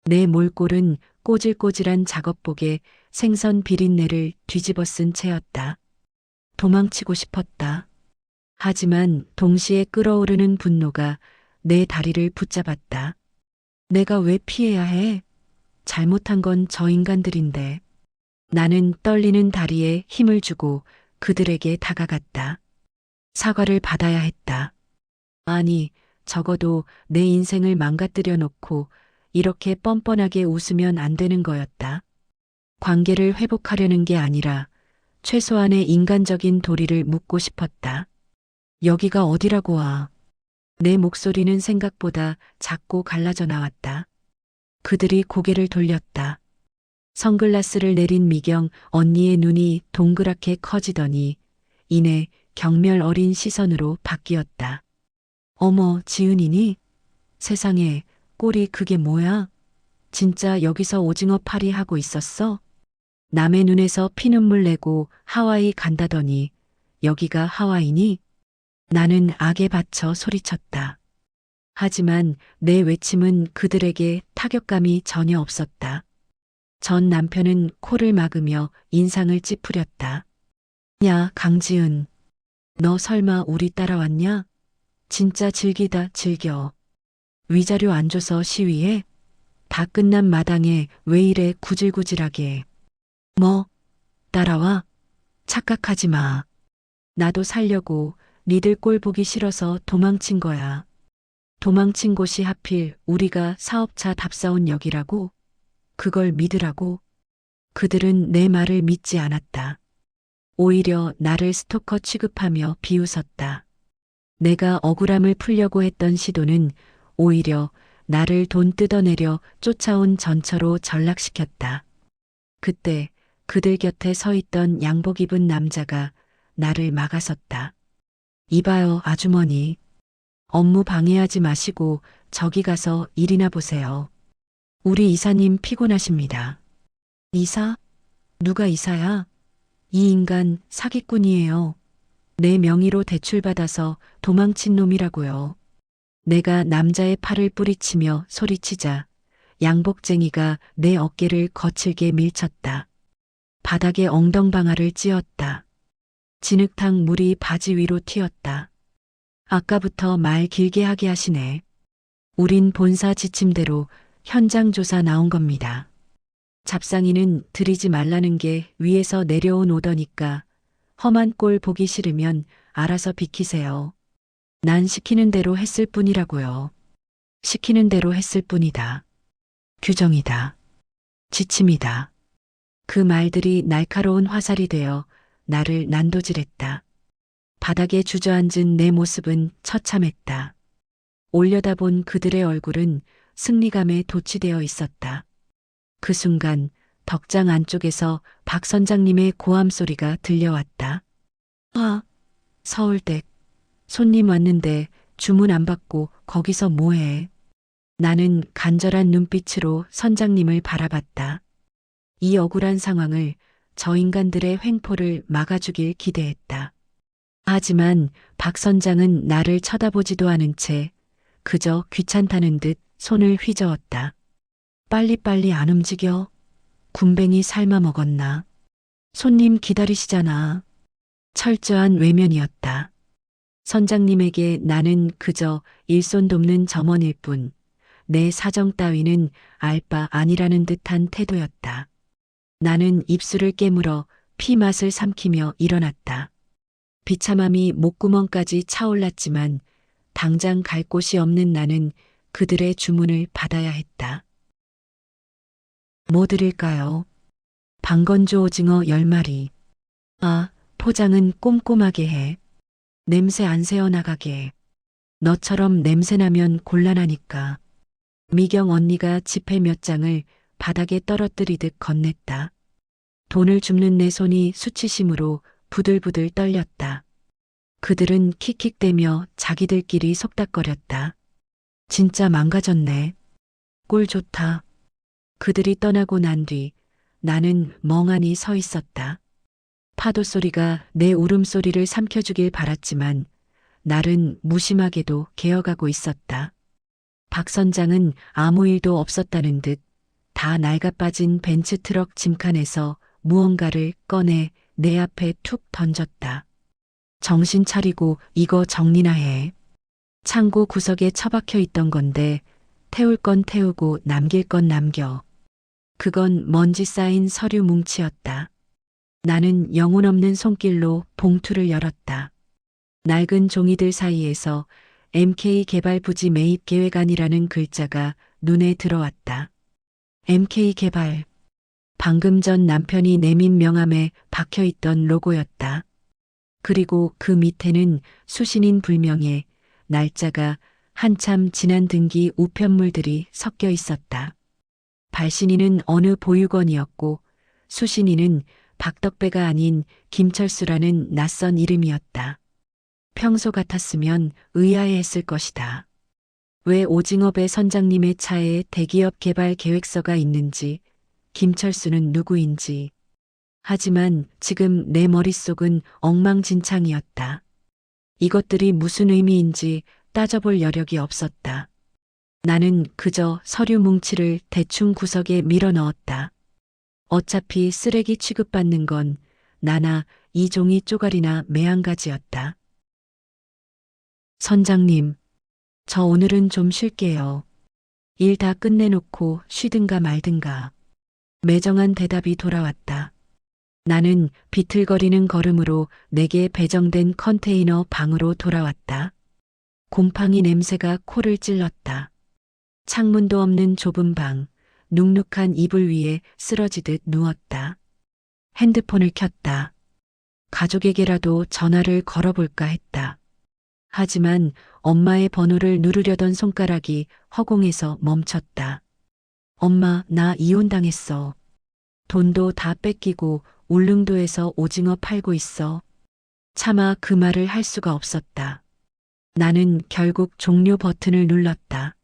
내 몰골은 꼬질꼬질한 작업복에 생선 비린내를 뒤집어 쓴 채였다. 도망치고 싶었다. 하지만 동시에 끓어오르는 분노가 내 다리를 붙잡았다. 내가 왜 피해야 해? 잘못한 건 저 인간들인데. 나는 떨리는 다리에 힘을 주고 그들에게 다가갔다. 사과를 받아야 했다. 아니, 적어도 내 인생을 망가뜨려 놓고 이렇게 뻔뻔하게 웃으면 안 되는 거였다. 관계를 회복하려는 게 아니라 최소한의 인간적인 도리를 묻고 싶었다. 여기가 어디라고 와. 내 목소리는 생각보다 작고 갈라져 나왔다. 그들이 고개를 돌렸다. 선글라스를 내린 미경 언니의 눈이 동그랗게 커지더니 이내 경멸 어린 시선으로 바뀌었다. 어머, 지은이니? 세상에, 꼴이 그게 뭐야? 진짜 여기서 오징어 파리 하고 있었어? 남의 눈에서 피눈물 내고 하와이 간다더니 여기가 하와이니? 나는 악에 받쳐 소리쳤다. 하지만 내 외침은 그들에게 타격감이 전혀 없었다. 전 남편은 코를 막으며 인상을 찌푸렸다. 야, 강지은. 너 설마 우리 따라왔냐? 진짜 즐기다 즐겨. 위자료 안 줘서 시위해? 다 끝난 마당에 왜 이래 구질구질하게. 뭐? 따라와? 착각하지 마. 나도 살려고 니들 꼴 보기 싫어서 도망친 거야. 도망친 곳이 하필 우리가 사업차 답사온 역이라고? 그걸 믿으라고? 그들은 내 말을 믿지 않았다. 오히려 나를 스토커 취급하며 비웃었다. 내가 억울함을 풀려고 했던 시도는 오히려 나를 돈 뜯어내려 쫓아온 전처로 전락시켰다. 그때 그들 곁에 서 있던 양복 입은 남자가 나를 막아섰다. 이봐요, 아주머니. 업무 방해하지 마시고 저기 가서 일이나 보세요. 우리 이사님 피곤하십니다. 이사? 누가 이사야? 이 인간 사기꾼이에요. 내 명의로 대출받아서 도망친 놈이라고요. 내가 남자의 팔을 뿌리치며 소리치자 양복쟁이가 내 어깨를 거칠게 밀쳤다. 바닥에 엉덩방아를 찧었다. 진흙탕 물이 바지 위로 튀었다. 아까부터 말 길게 하게 하시네. 우린 본사 지침대로 현장 조사 나온 겁니다. 잡상이는 들이지 말라는 게 위에서 내려온 오더니까 험한 꼴 보기 싫으면 알아서 비키세요. 난 시키는 대로 했을 뿐이라고요. 시키는 대로 했을 뿐이다. 규정이다. 지침이다. 그 말들이 날카로운 화살이 되어 나를 난도질했다. 바닥에 주저앉은 내 모습은 처참했다. 올려다본 그들의 얼굴은 승리감에 도취되어 있었다. 그 순간 덕장 안쪽에서 박 선장님의 고함 소리가 들려왔다. 아, 서울댁. 손님 왔는데 주문 안 받고 거기서 뭐해? 나는 간절한 눈빛으로 선장님을 바라봤다. 이 억울한 상황을 저 인간들의 횡포를 막아주길 기대했다. 하지만 박 선장은 나를 쳐다보지도 않은 채 그저 귀찮다는 듯 손을 휘저었다. 빨리빨리 안 움직여. 군뱅이 삶아 먹었나. 손님 기다리시잖아. 철저한 외면이었다. 선장님에게 나는 그저 일손 돕는 점원일 뿐, 내 사정 따위는 알 바 아니라는 듯한 태도였다. 나는 입술을 깨물어 피맛을 삼키며 일어났다. 비참함이 목구멍까지 차올랐지만 당장 갈 곳이 없는 나는 그들의 주문을 받아야 했다. 뭐 드릴까요? 방건조 오징어 10마리. 아, 포장은 꼼꼼하게 해. 냄새 안 새어나가게. 너처럼 냄새나면 곤란하니까. 미경 언니가 지폐 몇 장을 바닥에 떨어뜨리듯 건넸다. 돈을 줍는 내 손이 수치심으로 부들부들 떨렸다. 그들은 킥킥대며 자기들끼리 속닥거렸다. 진짜 망가졌네. 꼴 좋다. 그들이 떠나고 난 뒤 나는 멍하니 서 있었다. 파도 소리가 내 울음소리를 삼켜주길 바랐지만 날은 무심하게도 개어가고 있었다. 박 선장은 아무 일도 없었다는 듯 다 낡아빠진 벤츠 트럭 짐칸에서 무언가를 꺼내 내 앞에 툭 던졌다. 정신 차리고 이거 정리나 해. 창고 구석에 처박혀 있던 건데 태울 건 태우고 남길 건 남겨. 그건 먼지 쌓인 서류 뭉치였다. 나는 영혼 없는 손길로 봉투를 열었다. 낡은 종이들 사이에서 MK 개발 부지 매입 계획안이라는 글자가 눈에 들어왔다. MK 개발. 방금 전 남편이 내민 명함에 박혀있던 로고였다. 그리고 그 밑에는 수신인 불명예, 날짜가 한참 지난 등기 우편물들이 섞여 있었다. 발신인은 어느 보육원이었고 수신인은 박덕배가 아닌 김철수라는 낯선 이름이었다. 평소 같았으면 의아해했을 것이다. 왜 오징어배 선장님의 차에 대기업 개발 계획서가 있는지, 김철수는 누구인지. 하지만 지금 내 머릿속은 엉망진창이었다. 이것들이 무슨 의미인지 따져볼 여력이 없었다. 나는 그저 서류 뭉치를 대충 구석에 밀어 넣었다. 어차피 쓰레기 취급받는 건 나나 이 종이 쪼가리나 매한가지였다. 선장님, 저 오늘은 좀 쉴게요. 일 다 끝내놓고 쉬든가 말든가. 매정한 대답이 돌아왔다. 나는 비틀거리는 걸음으로 내게 배정된 컨테이너 방으로 돌아왔다. 곰팡이 냄새가 코를 찔렀다. 창문도 없는 좁은 방, 눅눅한 이불 위에 쓰러지듯 누웠다. 핸드폰을 켰다. 가족에게라도 전화를 걸어볼까 했다. 하지만 엄마의 번호를 누르려던 손가락이 허공에서 멈췄다. 엄마, 나 이혼당했어. 돈도 다 뺏기고 울릉도에서 오징어 팔고 있어. 차마 그 말을 할 수가 없었다. 나는 결국 종료 버튼을 눌렀다.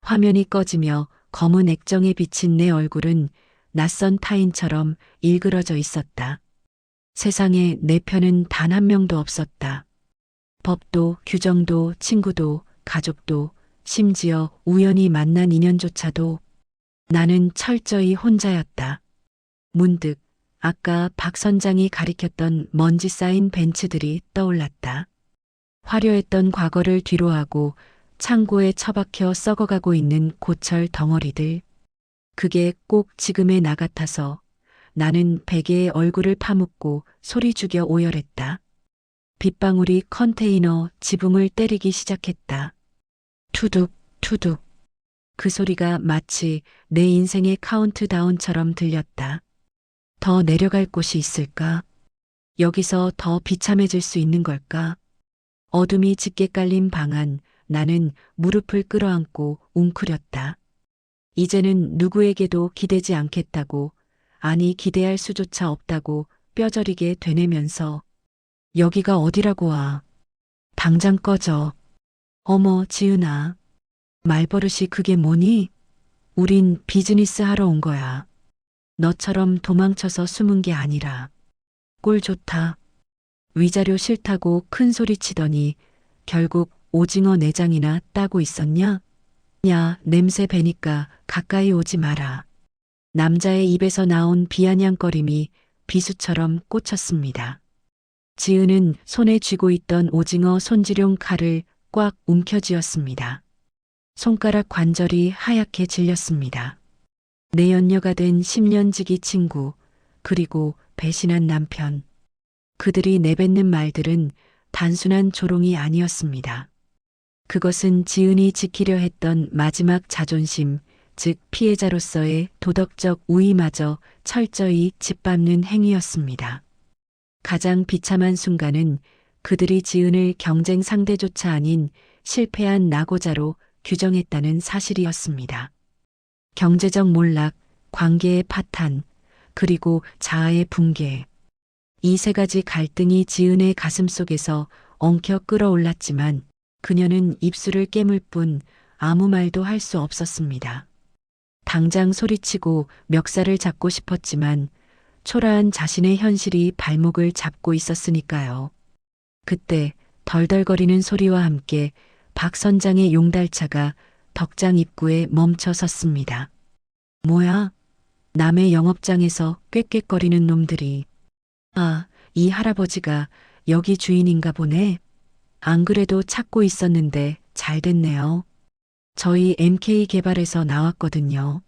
화면이 꺼지며 검은 액정에 비친 내 얼굴은 낯선 타인처럼 일그러져 있었다. 세상에 내 편은 단 한 명도 없었다. 법도, 규정도, 친구도, 가족도, 심지어 우연히 만난 인연조차도 나는 철저히 혼자였다. 문득 아까 박 선장이 가리켰던 먼지 쌓인 벤츠들이 떠올랐다. 화려했던 과거를 뒤로하고 창고에 처박혀 썩어가고 있는 고철 덩어리들. 그게 꼭 지금의 나 같아서 나는 베개에 얼굴을 파묻고 소리 죽여 오열했다. 빗방울이 컨테이너 지붕을 때리기 시작했다. 투둑, 투둑. 그 소리가 마치 내 인생의 카운트다운처럼 들렸다. 더 내려갈 곳이 있을까? 여기서 더 비참해질 수 있는 걸까? 어둠이 짙게 깔린 방 안 나는 무릎을 끌어안고 웅크렸다. 이제는 누구에게도 기대지 않겠다고, 아니 기대할 수조차 없다고 뼈저리게 되뇌면서 여기가 어디라고 와. 당장 꺼져. 어머, 지은아. 말버릇이 그게 뭐니? 우린 비즈니스 하러 온 거야. 너처럼 도망쳐서 숨은 게 아니라. 꼴 좋다. 위자료 싫다고 큰 소리 치더니 결국 오징어 내장이나 따고 있었냐? 야, 냄새 배니까 가까이 오지 마라. 남자의 입에서 나온 비아냥거림이 비수처럼 꽂혔습니다. 지은은 손에 쥐고 있던 오징어 손질용 칼을 꽉 움켜쥐었습니다. 손가락 관절이 하얗게 질렸습니다. 내연녀가 된 10년 지기 친구, 그리고 배신한 남편. 그들이 내뱉는 말들은 단순한 조롱이 아니었습니다. 그것은 지은이 지키려 했던 마지막 자존심, 즉 피해자로서의 도덕적 우위마저 철저히 짓밟는 행위였습니다. 가장 비참한 순간은 그들이 지은을 경쟁 상대조차 아닌 실패한 낙오자로 규정했다는 사실이었습니다. 경제적 몰락, 관계의 파탄, 그리고 자아의 붕괴. 이 세 가지 갈등이 지은의 가슴 속에서 엉켜 끌어올랐지만 그녀는 입술을 깨물 뿐 아무 말도 할 수 없었습니다. 당장 소리치고 멱살을 잡고 싶었지만 초라한 자신의 현실이 발목을 잡고 있었으니까요. 그때 덜덜거리는 소리와 함께 박 선장의 용달차가 덕장 입구에 멈춰 섰습니다. 뭐야? 남의 영업장에서 꾀꾀거리는 놈들이. 아, 이 할아버지가 여기 주인인가 보네. 안 그래도 찾고 있었는데 잘 됐네요. 저희 MK개발에서 나왔거든요.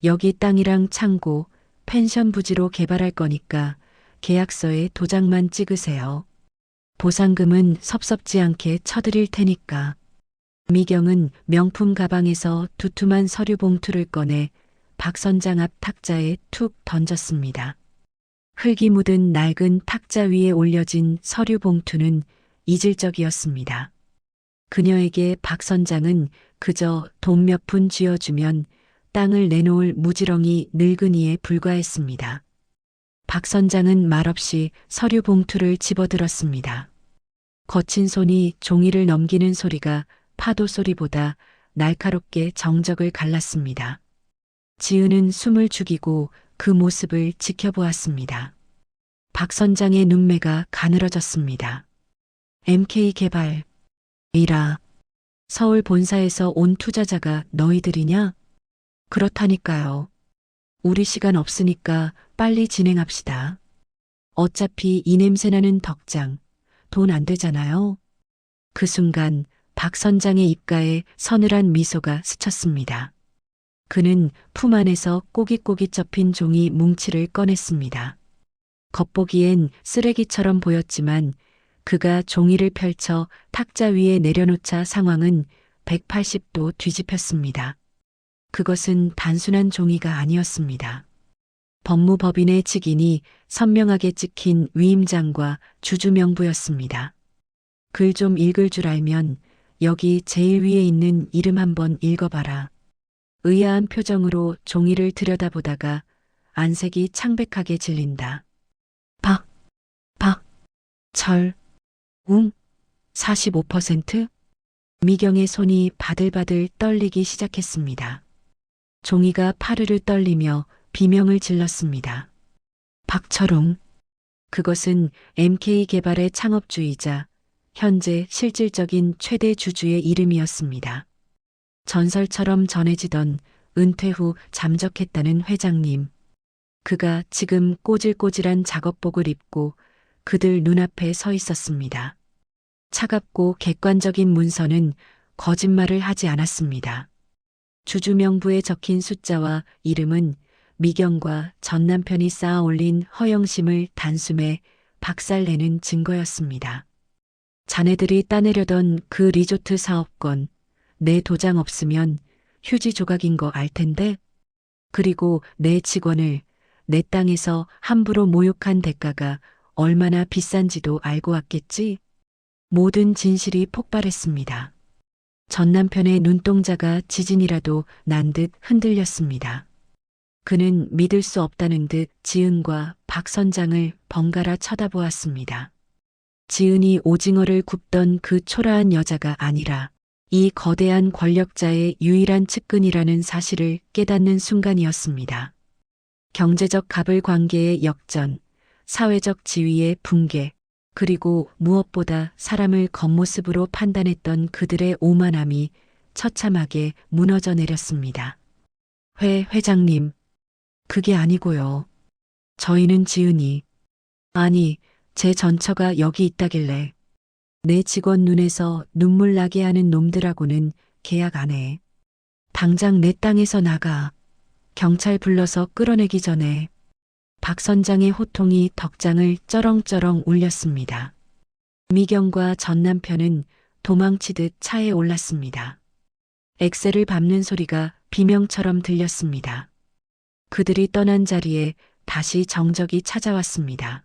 여기 땅이랑 창고, 펜션 부지로 개발할 거니까 계약서에 도장만 찍으세요. 보상금은 섭섭지 않게 쳐드릴 테니까. 미경은 명품 가방에서 두툼한 서류 봉투를 꺼내 박 선장 앞 탁자에 툭 던졌습니다. 흙이 묻은 낡은 탁자 위에 올려진 서류 봉투는 이질적이었습니다. 그녀에게 박 선장은 그저 돈 몇 푼 쥐어주면 땅을 내놓을 무지렁이 늙은이에 불과했습니다. 박 선장은 말없이 서류 봉투를 집어들었습니다. 거친 손이 종이를 넘기는 소리가 파도 소리보다 날카롭게 정적을 갈랐습니다. 지은은 숨을 죽이고 그 모습을 지켜보았습니다. 박 선장의 눈매가 가늘어졌습니다. MK개발. 이라. 서울 본사에서 온 투자자가 너희들이냐? 그렇다니까요. 우리 시간 없으니까 빨리 진행합시다. 어차피 이 냄새나는 덕장, 돈 안 되잖아요. 그 순간 박 선장의 입가에 서늘한 미소가 스쳤습니다. 그는 품 안에서 꼬깃꼬깃 접힌 종이 뭉치를 꺼냈습니다. 겉보기엔 쓰레기처럼 보였지만 그가 종이를 펼쳐 탁자 위에 내려놓자 상황은 180도 뒤집혔습니다. 그것은 단순한 종이가 아니었습니다. 법무법인의 직인이 선명하게 찍힌 위임장과 주주명부였습니다. 글 좀 읽을 줄 알면 여기 제일 위에 있는 이름 한번 읽어봐라. 의아한 표정으로 종이를 들여다보다가 안색이 창백하게 질린다. 철웅 45%? 미경의 손이 바들바들 떨리기 시작했습니다. 종이가 파르르 떨리며 비명을 질렀습니다. 박철웅. 그것은 MK개발의 창업주이자 현재 실질적인 최대 주주의 이름이었습니다. 전설처럼 전해지던 은퇴 후 잠적했다는 회장님. 그가 지금 꼬질꼬질한 작업복을 입고 그들 눈앞에 서 있었습니다. 차갑고 객관적인 문서는 거짓말을 하지 않았습니다. 주주 명부에 적힌 숫자와 이름은 미경과 전 남편이 쌓아 올린 허영심을 단숨에 박살내는 증거였습니다. 자네들이 따내려던 그 리조트 사업권, 내 도장 없으면 휴지 조각인 거 알 텐데? 그리고 내 직원을 내 땅에서 함부로 모욕한 대가가 얼마나 비싼지도 알고 왔겠지? 모든 진실이 폭발했습니다. 전 남편의 눈동자가 지진이라도 난 듯 흔들렸습니다. 그는 믿을 수 없다는 듯 지은과 박 선장을 번갈아 쳐다보았습니다. 지은이 오징어를 굽던 그 초라한 여자가 아니라 이 거대한 권력자의 유일한 측근이라는 사실을 깨닫는 순간이었습니다. 경제적 갑을 관계의 역전, 사회적 지위의 붕괴, 그리고 무엇보다 사람을 겉모습으로 판단했던 그들의 오만함이 처참하게 무너져 내렸습니다. 회장님, 그게 아니고요. 저희는 지은이, 아니, 제 전처가 여기 있다길래 내 직원 눈에서 눈물 나게 하는 놈들하고는 계약 안 해. 당장 내 땅에서 나가. 경찰 불러서 끌어내기 전에. 박 선장의 호통이 덕장을 쩌렁쩌렁 울렸습니다. 미경과 전 남편은 도망치듯 차에 올랐습니다. 엑셀을 밟는 소리가 비명처럼 들렸습니다. 그들이 떠난 자리에 다시 정적이 찾아왔습니다.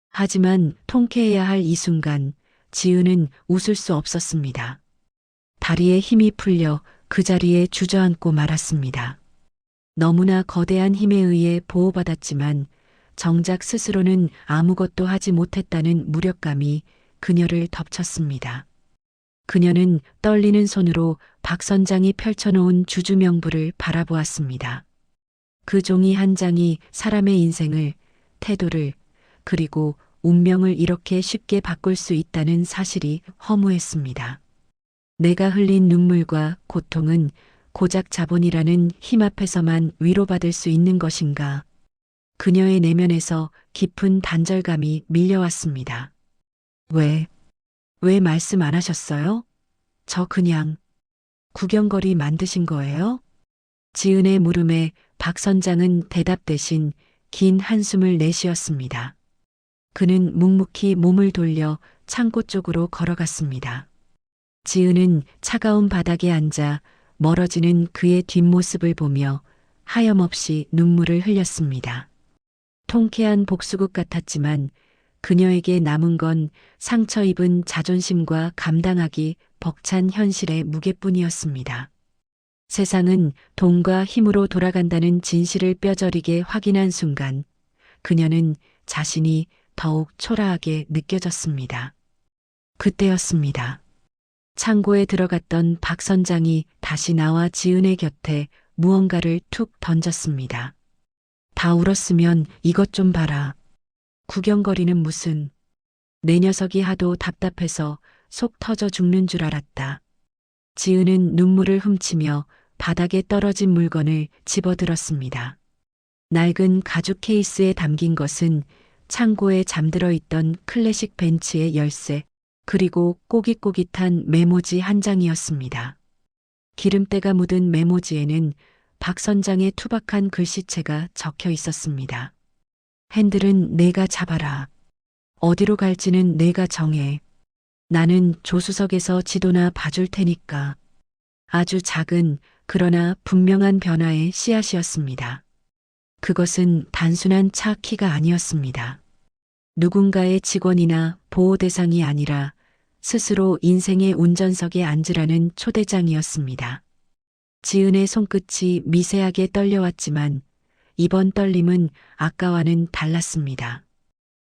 하지만 통쾌해야 할 이 순간 지은은 웃을 수 없었습니다. 다리에 힘이 풀려 그 자리에 주저앉고 말았습니다. 너무나 거대한 힘에 의해 보호받았지만 정작 스스로는 아무것도 하지 못했다는 무력감이 그녀를 덮쳤습니다. 그녀는 떨리는 손으로 박 선장이 펼쳐놓은 주주명부를 바라보았습니다. 그 종이 한 장이 사람의 인생을, 태도를, 그리고 운명을 이렇게 쉽게 바꿀 수 있다는 사실이 허무했습니다. 내가 흘린 눈물과 고통은 고작 자본이라는 힘 앞에서만 위로받을 수 있는 것인가. 그녀의 내면에서 깊은 단절감이 밀려왔습니다. 왜 말씀 안 하셨어요? 저 그냥 구경거리 만드신 거예요? 지은의 물음에 박 선장은 대답 대신 긴 한숨을 내쉬었습니다. 그는 묵묵히 몸을 돌려 창고 쪽으로 걸어갔습니다. 지은은 차가운 바닥에 앉아 멀어지는 그의 뒷모습을 보며 하염없이 눈물을 흘렸습니다. 통쾌한 복수극 같았지만 그녀에게 남은 건 상처 입은 자존심과 감당하기 벅찬 현실의 무게뿐이었습니다. 세상은 돈과 힘으로 돌아간다는 진실을 뼈저리게 확인한 순간 그녀는 자신이 더욱 초라하게 느껴졌습니다. 그때였습니다. 창고에 들어갔던 박 선장이 다시 나와 지은의 곁에 무언가를 툭 던졌습니다. 다 울었으면 이것 좀 봐라. 구경거리는 무슨. 내 녀석이 하도 답답해서 속 터져 죽는 줄 알았다. 지은은 눈물을 훔치며 바닥에 떨어진 물건을 집어들었습니다. 낡은 가죽 케이스에 담긴 것은 창고에 잠들어 있던 클래식 벤츠의 열쇠, 그리고 꼬깃꼬깃한 메모지 한 장이었습니다. 기름때가 묻은 메모지에는 박 선장의 투박한 글씨체가 적혀 있었습니다. 핸들은 내가 잡아라. 어디로 갈지는 내가 정해. 나는 조수석에서 지도나 봐줄 테니까. 아주 작은 그러나 분명한 변화의 씨앗이었습니다. 그것은 단순한 차 키가 아니었습니다. 누군가의 직원이나 보호 대상이 아니라 스스로 인생의 운전석에 앉으라는 초대장이었습니다. 지은의 손끝이 미세하게 떨려왔지만 이번 떨림은 아까와는 달랐습니다.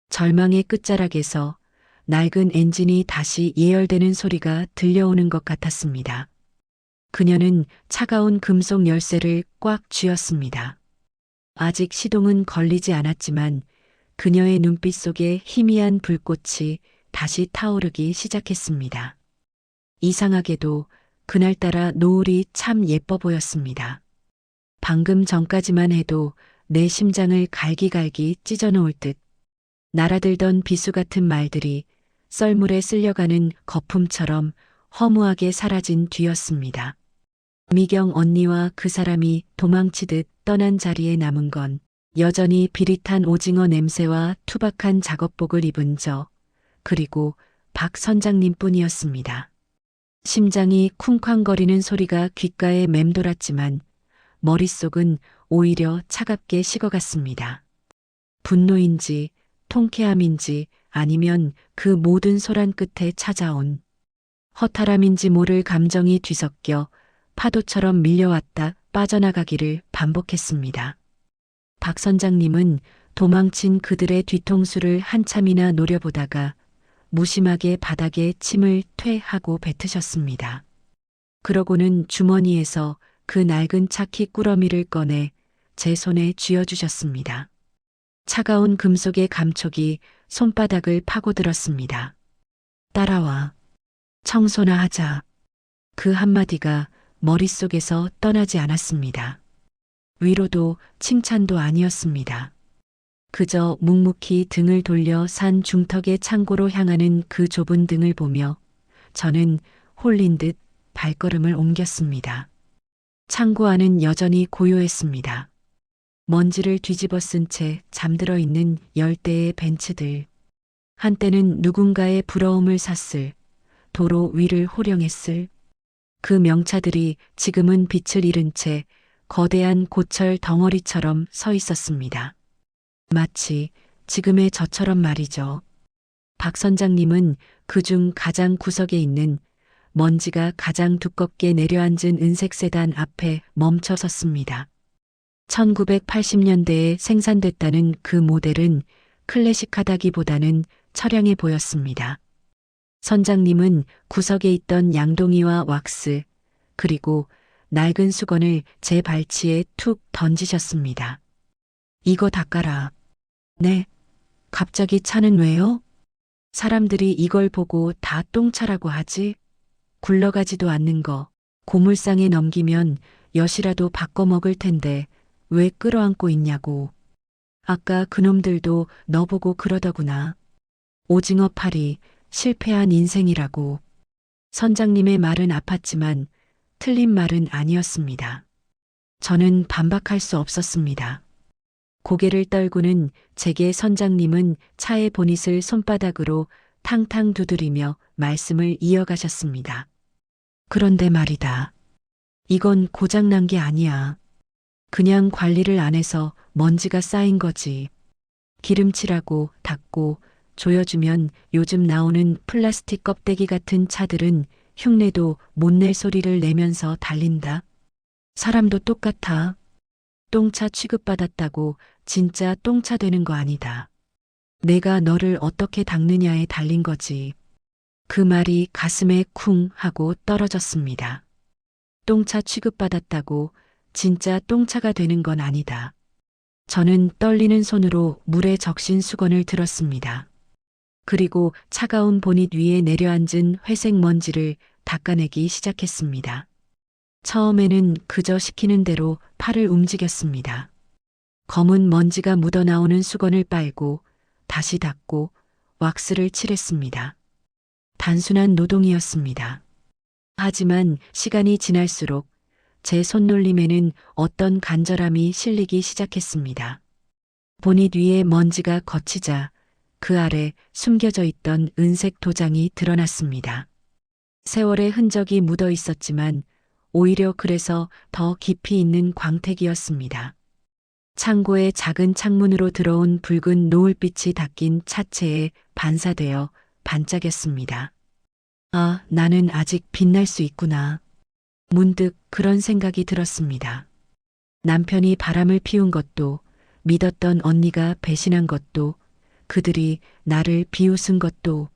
절망의 끝자락에서 낡은 엔진이 다시 예열되는 소리가 들려오는 것 같았습니다. 그녀는 차가운 금속 열쇠를 꽉 쥐었습니다. 아직 시동은 걸리지 않았지만 그녀의 눈빛 속에 희미한 불꽃이 다시 타오르기 시작했습니다. 이상하게도 그날따라 노을이 참 예뻐 보였습니다. 방금 전까지만 해도 내 심장을 갈기갈기 찢어놓을 듯 날아들던 비수 같은 말들이 썰물에 쓸려가는 거품처럼 허무하게 사라진 뒤였습니다. 미경 언니와 그 사람이 도망치듯 떠난 자리에 남은 건 여전히 비릿한 오징어 냄새와 투박한 작업복을 입은 저, 그리고 박 선장님뿐이었습니다. 심장이 쿵쾅거리는 소리가 귓가에 맴돌았지만 머릿속은 오히려 차갑게 식어갔습니다. 분노인지 통쾌함인지 아니면 그 모든 소란 끝에 찾아온 허탈함인지 모를 감정이 뒤섞여 파도처럼 밀려왔다 빠져나가기를 반복했습니다. 박 선장님은 도망친 그들의 뒤통수를 한참이나 노려보다가 무심하게 바닥에 침을 퇴하고 뱉으셨습니다. 그러고는 주머니에서 그 낡은 차키 꾸러미를 꺼내 제 손에 쥐어주셨습니다. 차가운 금속의 감촉이 손바닥을 파고들었습니다. 따라와. 청소나 하자. 그 한마디가 머릿속에서 떠나지 않았습니다. 위로도 칭찬도 아니었습니다. 그저 묵묵히 등을 돌려 산 중턱의 창고로 향하는 그 좁은 등을 보며 저는 홀린 듯 발걸음을 옮겼습니다. 창고 안은 여전히 고요했습니다. 먼지를 뒤집어 쓴 채 잠들어 있는 열대의 벤츠들. 한때는 누군가의 부러움을 샀을, 도로 위를 호령했을 그 명차들이 지금은 빛을 잃은 채 거대한 고철 덩어리처럼 서 있었습니다. 마치 지금의 저처럼 말이죠. 박 선장님은 그중 가장 구석에 있는 먼지가 가장 두껍게 내려앉은 은색 세단 앞에 멈춰 섰습니다. 1980년대에 생산됐다는 그 모델은 클래식하다기보다는 처량해 보였습니다. 선장님은 구석에 있던 양동이와 왁스, 그리고 낡은 수건을 제 발치에 툭 던지셨습니다. 이거 닦아라. 네. 갑자기 차는 왜요? 사람들이 이걸 보고 다 똥차라고 하지? 굴러가지도 않는 거 고물상에 넘기면 엿이라도 바꿔 먹을 텐데 왜 끌어안고 있냐고. 아까 그놈들도 너 보고 그러더구나. 오징어 팔이 실패한 인생이라고. 선장님의 말은 아팠지만 틀린 말은 아니었습니다. 저는 반박할 수 없었습니다. 고개를 떨구는 제게 선장님은 차의 보닛을 손바닥으로 탕탕 두드리며 말씀을 이어가셨습니다. 그런데 말이다. 이건 고장난 게 아니야. 그냥 관리를 안 해서 먼지가 쌓인 거지. 기름칠하고 닦고 조여주면 요즘 나오는 플라스틱 껍데기 같은 차들은 흉내도 못 낼 소리를 내면서 달린다. 사람도 똑같아. 똥차 취급받았다고 진짜 똥차 되는 거 아니다. 내가 너를 어떻게 닦느냐에 달린 거지. 그 말이 가슴에 쿵 하고 떨어졌습니다. 똥차 취급받았다고 진짜 똥차가 되는 건 아니다. 저는 떨리는 손으로 물에 적신 수건을 들었습니다. 그리고 차가운 보닛 위에 내려앉은 회색 먼지를 닦아내기 시작했습니다. 처음에는 그저 시키는 대로 팔을 움직였습니다. 검은 먼지가 묻어나오는 수건을 빨고 다시 닦고 왁스를 칠했습니다. 단순한 노동이었습니다. 하지만 시간이 지날수록 제 손놀림에는 어떤 간절함이 실리기 시작했습니다. 보닛 위에 먼지가 걷히자 그 아래 숨겨져 있던 은색 도장이 드러났습니다. 세월의 흔적이 묻어 있었지만 오히려 그래서 더 깊이 있는 광택이었습니다. 창고의 작은 창문으로 들어온 붉은 노을빛이 닦인 차체에 반사되어 반짝였습니다. 아, 나는 아직 빛날 수 있구나. 문득 그런 생각이 들었습니다. 남편이 바람을 피운 것도, 믿었던 언니가 배신한 것도, 그들이 나를 비웃은 것도,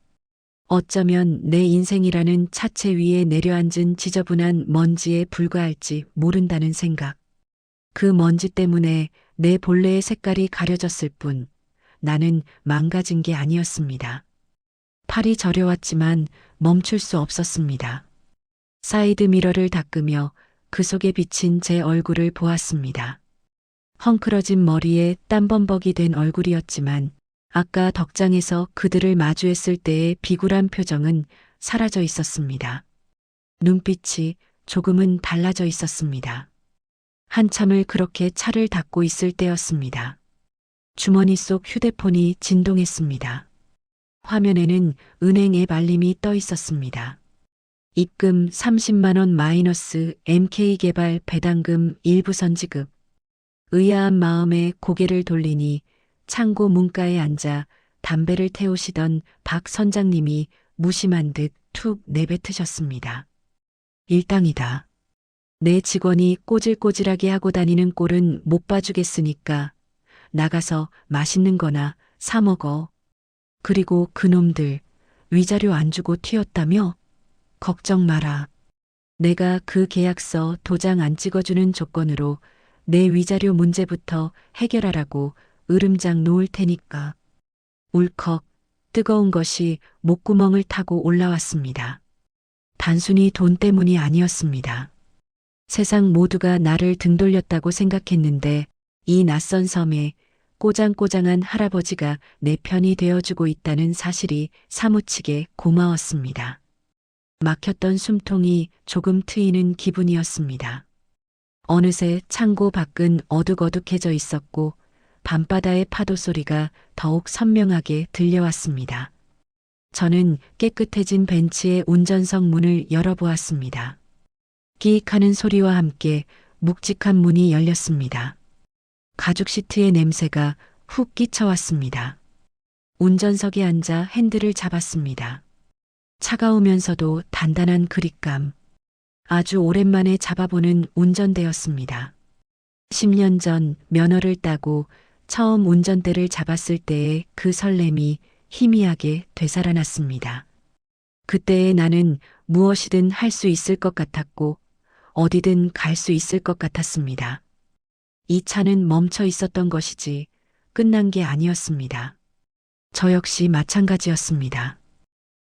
어쩌면 내 인생이라는 차체 위에 내려앉은 지저분한 먼지에 불과할지 모른다는 생각. 그 먼지 때문에 내 본래의 색깔이 가려졌을 뿐 나는 망가진 게 아니었습니다. 팔이 저려왔지만 멈출 수 없었습니다. 사이드 미러를 닦으며 그 속에 비친 제 얼굴을 보았습니다. 헝클어진 머리에 땀범벅이 된 얼굴이었지만 아까 덕장에서 그들을 마주했을 때의 비굴한 표정은 사라져 있었습니다. 눈빛이 조금은 달라져 있었습니다. 한참을 그렇게 차를 닦고 있을 때였습니다. 주머니 속 휴대폰이 진동했습니다. 화면에는 은행 앱 알림이 떠 있었습니다. 입금 30만 원 마이너스 MK개발 배당금 일부 선지급. 의아한 마음에 고개를 돌리니 창고 문가에 앉아 담배를 태우시던 박 선장님이 무심한 듯 툭 내뱉으셨습니다. 일당이다. 내 직원이 꼬질꼬질하게 하고 다니는 꼴은 못 봐주겠으니까 나가서 맛있는 거나 사 먹어. 그리고 그놈들 위자료 안 주고 튀었다며? 걱정 마라. 내가 그 계약서 도장 안 찍어주는 조건으로 내 위자료 문제부터 해결하라고 으름장 놓을 테니까. 울컥 뜨거운 것이 목구멍을 타고 올라왔습니다. 단순히 돈 때문이 아니었습니다. 세상 모두가 나를 등 돌렸다고 생각했는데 이 낯선 섬에 꼬장꼬장한 할아버지가 내 편이 되어주고 있다는 사실이 사무치게 고마웠습니다. 막혔던 숨통이 조금 트이는 기분이었습니다. 어느새 창고 밖은 어둑어둑해져 있었고 밤바다의 파도 소리가 더욱 선명하게 들려왔습니다. 저는 깨끗해진 벤치의 운전석 문을 열어보았습니다. 끼익하는 소리와 함께 묵직한 문이 열렸습니다. 가죽 시트의 냄새가 훅 끼쳐왔습니다. 운전석에 앉아 핸들을 잡았습니다. 차가우면서도 단단한 그립감. 아주 오랜만에 잡아보는 운전대였습니다. 10년 전 면허를 따고 처음 운전대를 잡았을 때의 그 설렘이 희미하게 되살아났습니다. 그때의 나는 무엇이든 할 수 있을 것 같았고 어디든 갈 수 있을 것 같았습니다. 이 차는 멈춰 있었던 것이지 끝난 게 아니었습니다. 저 역시 마찬가지였습니다.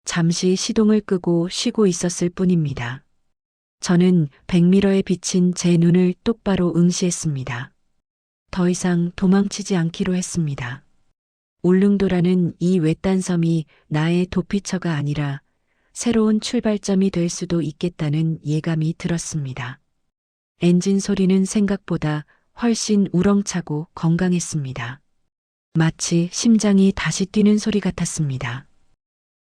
잠시 시동을 끄고 쉬고 있었을 뿐입니다. 저는 백미러에 비친 제 눈을 똑바로 응시했습니다. 더 이상 도망치지 않기로 했습니다. 울릉도라는 이 외딴 섬이 나의 도피처가 아니라 새로운 출발점이 될 수도 있겠다는 예감이 들었습니다. 엔진 소리는 생각보다 훨씬 우렁차고 건강했습니다. 마치 심장이 다시 뛰는 소리 같았습니다.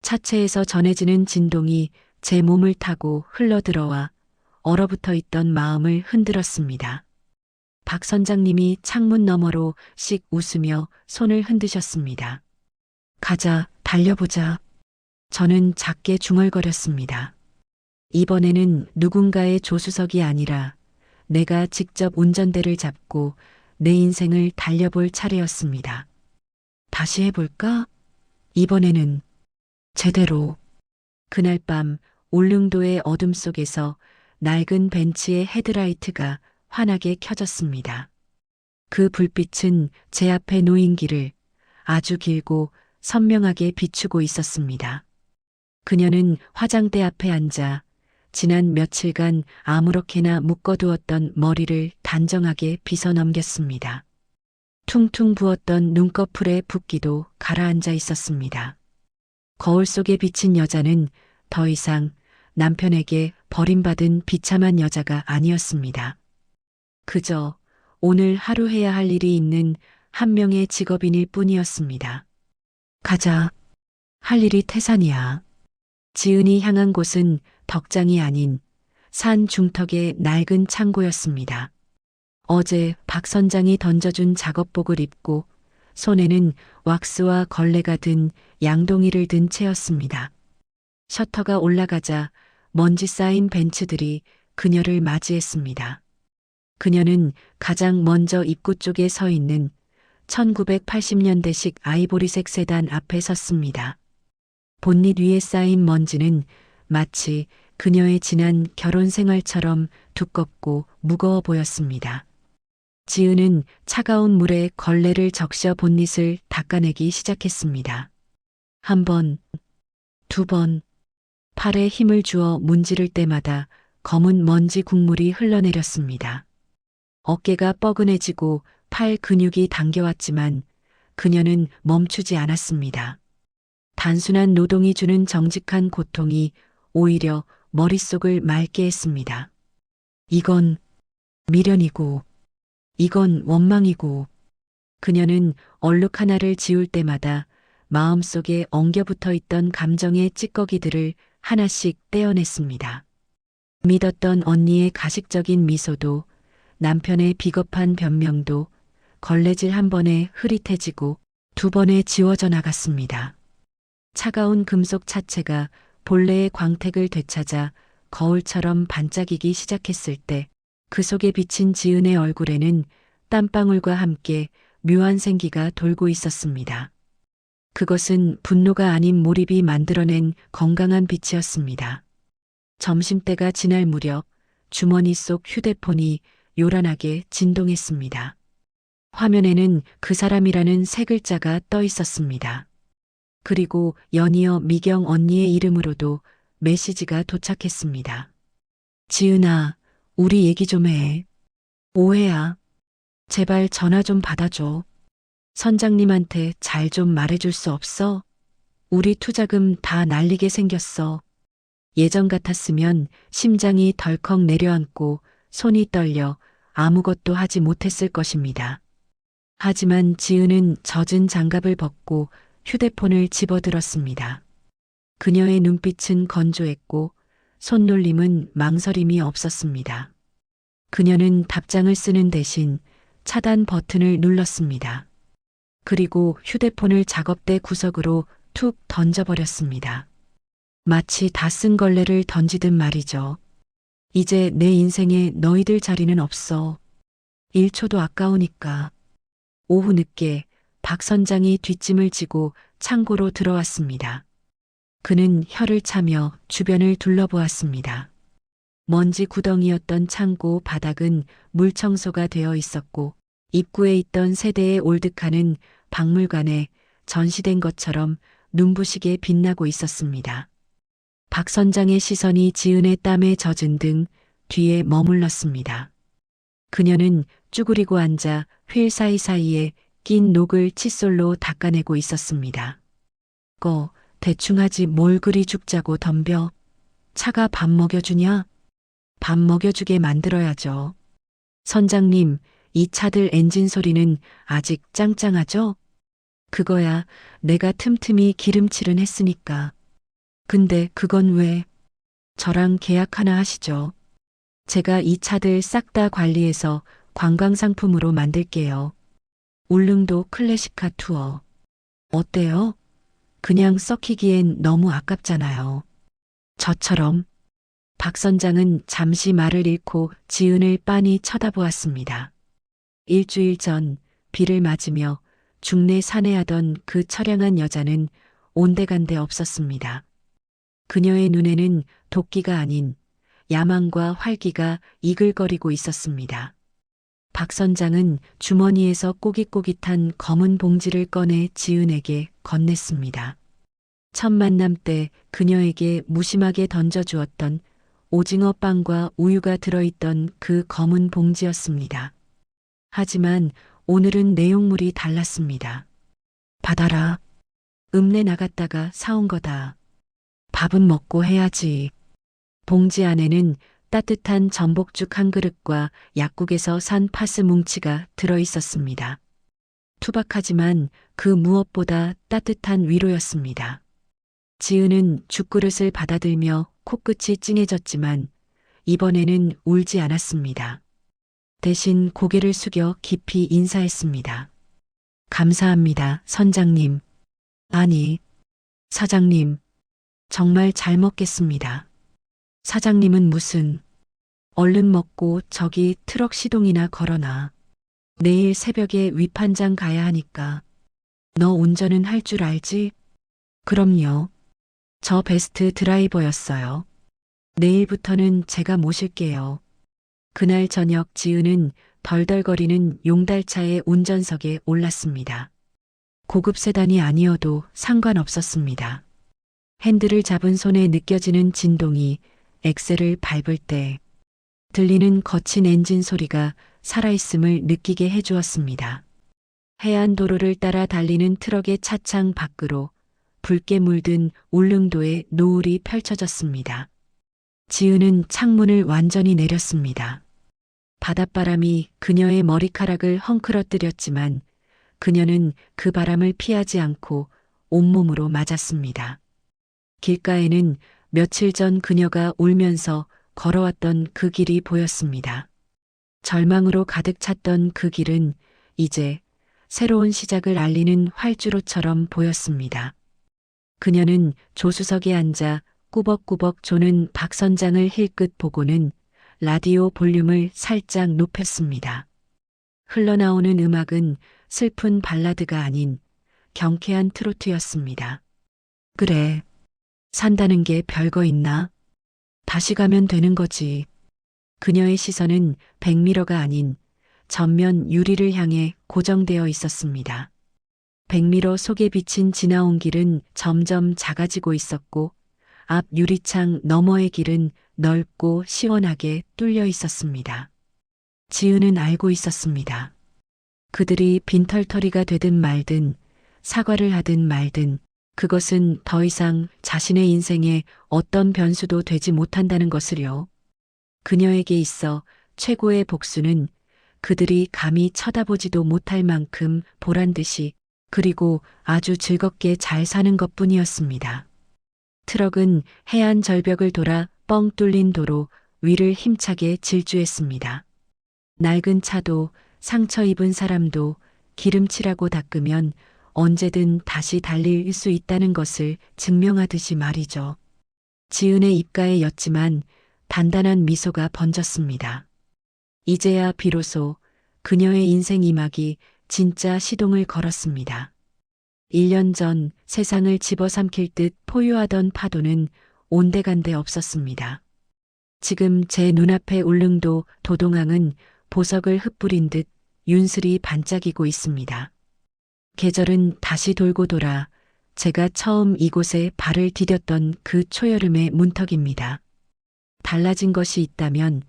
차체에서 전해지는 진동이 제 몸을 타고 흘러들어와 얼어붙어 있던 마음을 흔들었습니다. 박 선장님이 창문 너머로 씩 웃으며 손을 흔드셨습니다. 가자, 달려보자. 저는 작게 중얼거렸습니다. 이번에는 누군가의 조수석이 아니라 내가 직접 운전대를 잡고 내 인생을 달려볼 차례였습니다. 다시 해볼까? 이번에는 제대로. 그날 밤 울릉도의 어둠 속에서 낡은 벤츠의 헤드라이트가 환하게 켜졌습니다. 그 불빛은 제 앞에 놓인 길을 아주 길고 선명하게 비추고 있었습니다. 그녀는 화장대 앞에 앉아 지난 며칠간 아무렇게나 묶어두었던 머리를 단정하게 빗어 넘겼습니다. 퉁퉁 부었던 눈꺼풀의 붓기도 가라앉아 있었습니다. 거울 속에 비친 여자는 더 이상 남편에게 버림받은 비참한 여자가 아니었습니다. 그저 오늘 하루 해야 할 일이 있는 한 명의 직업인일 뿐이었습니다. 가자. 할 일이 태산이야. 지은이 향한 곳은 덕장이 아닌 산 중턱의 낡은 창고였습니다. 어제 박 선장이 던져준 작업복을 입고 손에는 왁스와 걸레가 든 양동이를 든 채였습니다. 셔터가 올라가자 먼지 쌓인 벤츠들이 그녀를 맞이했습니다. 그녀는 가장 먼저 입구 쪽에 서 있는 1980년대식 아이보리색 세단 앞에 섰습니다. 본닛 위에 쌓인 먼지는 마치 그녀의 지난 결혼 생활처럼 두껍고 무거워 보였습니다. 지은은 차가운 물에 걸레를 적셔 본닛을 닦아내기 시작했습니다. 한 번, 두 번, 팔에 힘을 주어 문지를 때마다 검은 먼지 국물이 흘러내렸습니다. 어깨가 뻐근해지고 팔 근육이 당겨왔지만 그녀는 멈추지 않았습니다. 단순한 노동이 주는 정직한 고통이 오히려 머릿속을 맑게 했습니다. 이건 미련이고, 이건 원망이고, 그녀는 얼룩 하나를 지울 때마다 마음속에 엉겨붙어 있던 감정의 찌꺼기들을 하나씩 떼어냈습니다. 믿었던 언니의 가식적인 미소도 남편의 비겁한 변명도 걸레질 한 번에 흐릿해지고 두 번에 지워져 나갔습니다. 차가운 금속 차체가 본래의 광택을 되찾아 거울처럼 반짝이기 시작했을 때 그 속에 비친 지은의 얼굴에는 땀방울과 함께 묘한 생기가 돌고 있었습니다. 그것은 분노가 아닌 몰입이 만들어낸 건강한 빛이었습니다. 점심때가 지날 무렵 주머니 속 휴대폰이 요란하게 진동했습니다. 화면에는 그 사람이라는 세 글자가 떠 있었습니다. 그리고 연이어 미경 언니의 이름으로도 메시지가 도착했습니다. 지은아, 우리 얘기 좀 해. 오해야. 제발 전화 좀 받아줘. 선장님한테 잘 좀 말해줄 수 없어? 우리 투자금 다 날리게 생겼어. 예전 같았으면 심장이 덜컥 내려앉고 손이 떨려 아무것도 하지 못했을 것입니다. 하지만 지은은 젖은 장갑을 벗고 휴대폰을 집어들었습니다. 그녀의 눈빛은 건조했고 손놀림은 망설임이 없었습니다. 그녀는 답장을 쓰는 대신 차단 버튼을 눌렀습니다. 그리고 휴대폰을 작업대 구석으로 툭 던져버렸습니다. 마치 다 쓴 걸레를 던지듯 말이죠. 이제 내 인생에 너희들 자리는 없어. 1초도 아까우니까. 오후 늦게 박 선장이 뒷짐을 지고 창고로 들어왔습니다. 그는 혀를 차며 주변을 둘러보았습니다. 먼지 구덩이였던 창고 바닥은 물 청소가 되어 있었고 입구에 있던 세대의 올드카는 박물관에 전시된 것처럼 눈부시게 빛나고 있었습니다. 박 선장의 시선이 지은의 땀에 젖은 등 뒤에 머물렀습니다. 그녀는 쭈그리고 앉아 휠 사이사이에 낀 녹을 칫솔로 닦아내고 있었습니다. 대충 하지 뭘 그리 죽자고 덤벼. 차가 밥 먹여주냐? 밥 먹여주게 만들어야죠. 선장님, 이 차들 엔진 소리는 아직 짱짱하죠? 그거야 내가 틈틈이 기름칠은 했으니까. 근데 그건 왜? 저랑 계약 하나 하시죠. 제가 이 차들 싹 다 관리해서 관광상품으로 만들게요. 울릉도 클래식카 투어. 어때요? 그냥 썩히기엔 너무 아깝잖아요. 저처럼. 박 선장은 잠시 말을 잃고 지은을 빤히 쳐다보았습니다. 일주일 전 비를 맞으며 중내 산해하던 그 처량한 여자는 온데간데 없었습니다. 그녀의 눈에는 도끼가 아닌 야망과 활기가 이글거리고 있었습니다. 박 선장은 주머니에서 꼬깃꼬깃한 검은 봉지를 꺼내 지은에게 건넸습니다. 첫 만남 때 그녀에게 무심하게 던져주었던 오징어 빵과 우유가 들어있던 그 검은 봉지였습니다. 하지만 오늘은 내용물이 달랐습니다. 받아라. 읍내 나갔다가 사온 거다. 밥은 먹고 해야지. 봉지 안에는 따뜻한 전복죽 한 그릇과 약국에서 산 파스 뭉치가 들어 있었습니다. 투박하지만 그 무엇보다 따뜻한 위로였습니다. 지은은 죽그릇을 받아들며 코끝이 찡해졌지만 이번에는 울지 않았습니다. 대신 고개를 숙여 깊이 인사했습니다. 감사합니다, 선장님. 아니, 사장님. 정말 잘 먹겠습니다. 사장님은 무슨, 얼른 먹고 저기 트럭 시동이나 걸어놔. 내일 새벽에 위판장 가야 하니까. 너 운전은 할 줄 알지? 그럼요. 저 베스트 드라이버였어요. 내일부터는 제가 모실게요. 그날 저녁 지은은 덜덜거리는 용달차의 운전석에 올랐습니다. 고급 세단이 아니어도 상관없었습니다. 핸들을 잡은 손에 느껴지는 진동이 엑셀을 밟을 때 들리는 거친 엔진 소리가 살아있음을 느끼게 해주었습니다. 해안도로를 따라 달리는 트럭의 차창 밖으로 붉게 물든 울릉도의 노을이 펼쳐졌습니다. 지은은 창문을 완전히 내렸습니다. 바닷바람이 그녀의 머리카락을 헝클어뜨렸지만 그녀는 그 바람을 피하지 않고 온몸으로 맞았습니다. 길가에는 며칠 전 그녀가 울면서 걸어왔던 그 길이 보였습니다. 절망으로 가득 찼던 그 길은 이제 새로운 시작을 알리는 활주로처럼 보였습니다. 그녀는 조수석에 앉아 꾸벅꾸벅 조는 박 선장을 힐끗 보고는 라디오 볼륨을 살짝 높였습니다. 흘러나오는 음악은 슬픈 발라드가 아닌 경쾌한 트로트였습니다. 그래, 산다는 게 별거 있나? 다시 가면 되는 거지. 그녀의 시선은 백미러가 아닌 전면 유리를 향해 고정되어 있었습니다. 백미러 속에 비친 지나온 길은 점점 작아지고 있었고 앞 유리창 너머의 길은 넓고 시원하게 뚫려 있었습니다. 지은은 알고 있었습니다. 그들이 빈털터리가 되든 말든 사과를 하든 말든 그것은 더 이상 자신의 인생에 어떤 변수도 되지 못한다는 것을요. 그녀에게 있어 최고의 복수는 그들이 감히 쳐다보지도 못할 만큼 보란 듯이 그리고 아주 즐겁게 잘 사는 것뿐이었습니다. 트럭은 해안 절벽을 돌아 뻥 뚫린 도로 위를 힘차게 질주했습니다. 낡은 차도 상처 입은 사람도 기름칠하고 닦으면 언제든 다시 달릴 수 있다는 것을 증명하듯이 말이죠. 지은의 입가에 였지만 단단한 미소가 번졌습니다. 이제야 비로소 그녀의 인생 이막이 진짜 시동을 걸었습니다. 1년 전 세상을 집어삼킬 듯 포효하던 파도는 온데간데 없었습니다. 지금 제 눈앞의 울릉도 도동항은 보석을 흩뿌린 듯 윤슬이 반짝이고 있습니다. 계절은 다시 돌고 돌아 제가 처음 이곳에 발을 디뎠던 그 초여름의 문턱입니다. 달라진 것이 있다면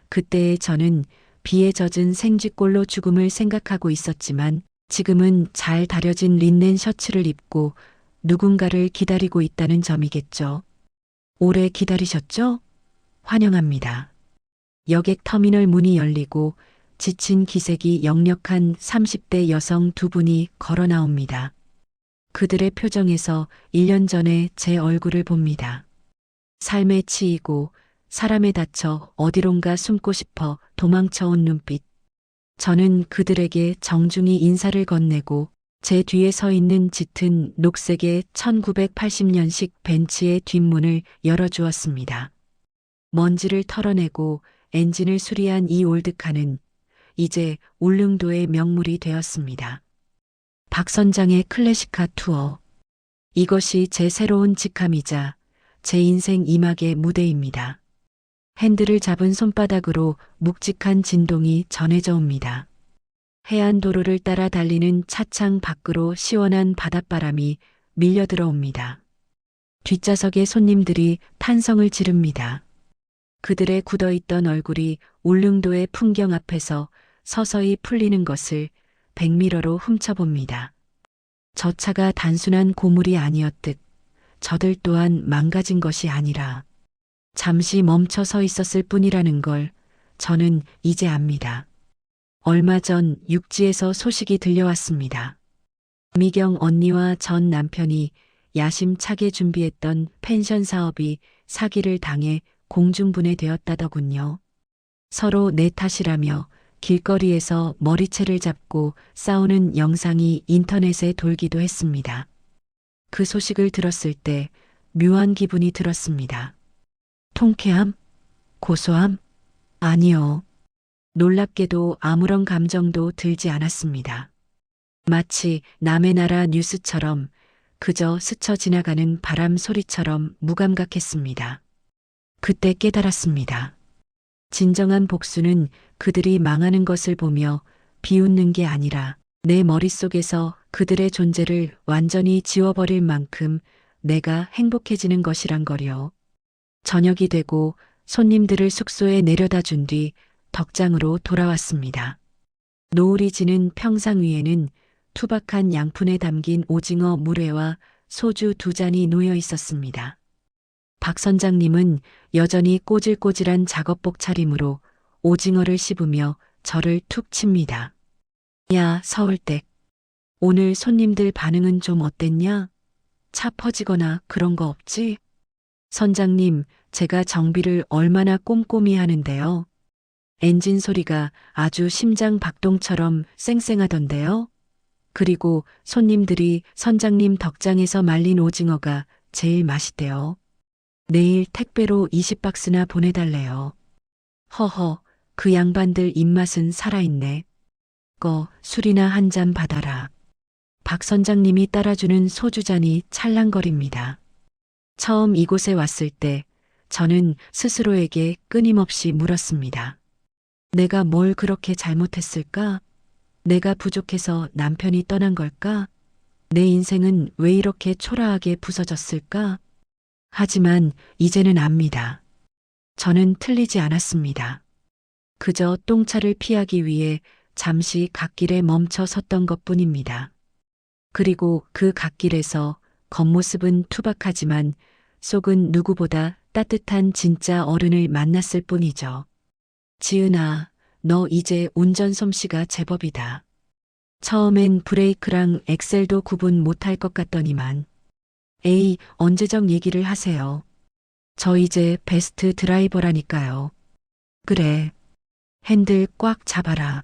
그때의 저는 비에 젖은 생쥐꼴로 죽음을 생각하고 있었지만 지금은 잘 다려진 린넨 셔츠를 입고 누군가를 기다리고 있다는 점이겠죠. 오래 기다리셨죠? 환영합니다. 여객 터미널 문이 열리고 지친 기색이 역력한 30대 여성 두 분이 걸어 나옵니다. 그들의 표정에서 1년 전에 제 얼굴을 봅니다. 삶에 치이고 사람에 다쳐 어디론가 숨고 싶어 도망쳐온 눈빛. 저는 그들에게 정중히 인사를 건네고 제 뒤에 서 있는 짙은 녹색의 1980년식 벤츠의 뒷문을 열어주었습니다. 먼지를 털어내고 엔진을 수리한 이 올드카는 이제 울릉도의 명물이 되었습니다. 박 선장의 클래식카 투어. 이것이 제 새로운 직함이자 제 인생 이막의 무대입니다. 핸들을 잡은 손바닥으로 묵직한 진동이 전해져 옵니다. 해안도로를 따라 달리는 차창 밖으로 시원한 바닷바람이 밀려들어 옵니다. 뒷좌석의 손님들이 탄성을 지릅니다. 그들의 굳어있던 얼굴이 울릉도의 풍경 앞에서 서서히 풀리는 것을 백미러로 훔쳐봅니다. 저 차가 단순한 고물이 아니었듯 저들 또한 망가진 것이 아니라 잠시 멈춰 서 있었을 뿐이라는 걸 저는 이제 압니다. 얼마 전 육지에서 소식이 들려왔습니다. 미경 언니와 전 남편이 야심차게 준비했던 펜션 사업이 사기를 당해 공중분해되었다더군요. 서로 내 탓이라며 길거리에서 머리채를 잡고 싸우는 영상이 인터넷에 돌기도 했습니다. 그 소식을 들었을 때 묘한 기분이 들었습니다. 통쾌함? 고소함? 아니요. 놀랍게도 아무런 감정도 들지 않았습니다. 마치 남의 나라 뉴스처럼 그저 스쳐 지나가는 바람 소리처럼 무감각했습니다. 그때 깨달았습니다. 진정한 복수는 그들이 망하는 것을 보며 비웃는 게 아니라 내 머릿속에서 그들의 존재를 완전히 지워버릴 만큼 내가 행복해지는 것이란 거요. 저녁이 되고 손님들을 숙소에 내려다 준 뒤 덕장으로 돌아왔습니다. 노을이 지는 평상 위에는 투박한 양푼에 담긴 오징어 물회와 소주 2잔이 놓여 있었습니다. 박 선장님은 여전히 꼬질꼬질한 작업복 차림으로 오징어를 씹으며 저를 툭 칩니다. 야, 서울댁. 오늘 손님들 반응은 좀 어땠냐? 차 퍼지거나 그런 거 없지? 선장님, 제가 정비를 얼마나 꼼꼼히 하는데요. 엔진 소리가 아주 심장 박동처럼 쌩쌩하던데요. 그리고 손님들이 선장님 덕장에서 말린 오징어가 제일 맛있대요. 내일 택배로 20박스나 보내달래요. 허허, 그 양반들 입맛은 살아있네. 술이나 한 잔 받아라. 박 선장님이 따라주는 소주잔이 찰랑거립니다. 처음 이곳에 왔을 때 저는 스스로에게 끊임없이 물었습니다. 내가 뭘 그렇게 잘못했을까? 내가 부족해서 남편이 떠난 걸까? 내 인생은 왜 이렇게 초라하게 부서졌을까? 하지만 이제는 압니다. 저는 틀리지 않았습니다. 그저 똥차를 피하기 위해 잠시 갓길에 멈춰 섰던 것뿐입니다. 그리고 그 갓길에서 겉모습은 투박하지만 속은 누구보다 따뜻한 진짜 어른을 만났을 뿐이죠. 지은아, 너 이제 운전 솜씨가 제법이다. 처음엔 브레이크랑 엑셀도 구분 못할 것 같더니만. 에이, 언제적 얘기를 하세요. 저 이제 베스트 드라이버라니까요. 그래. 핸들 꽉 잡아라.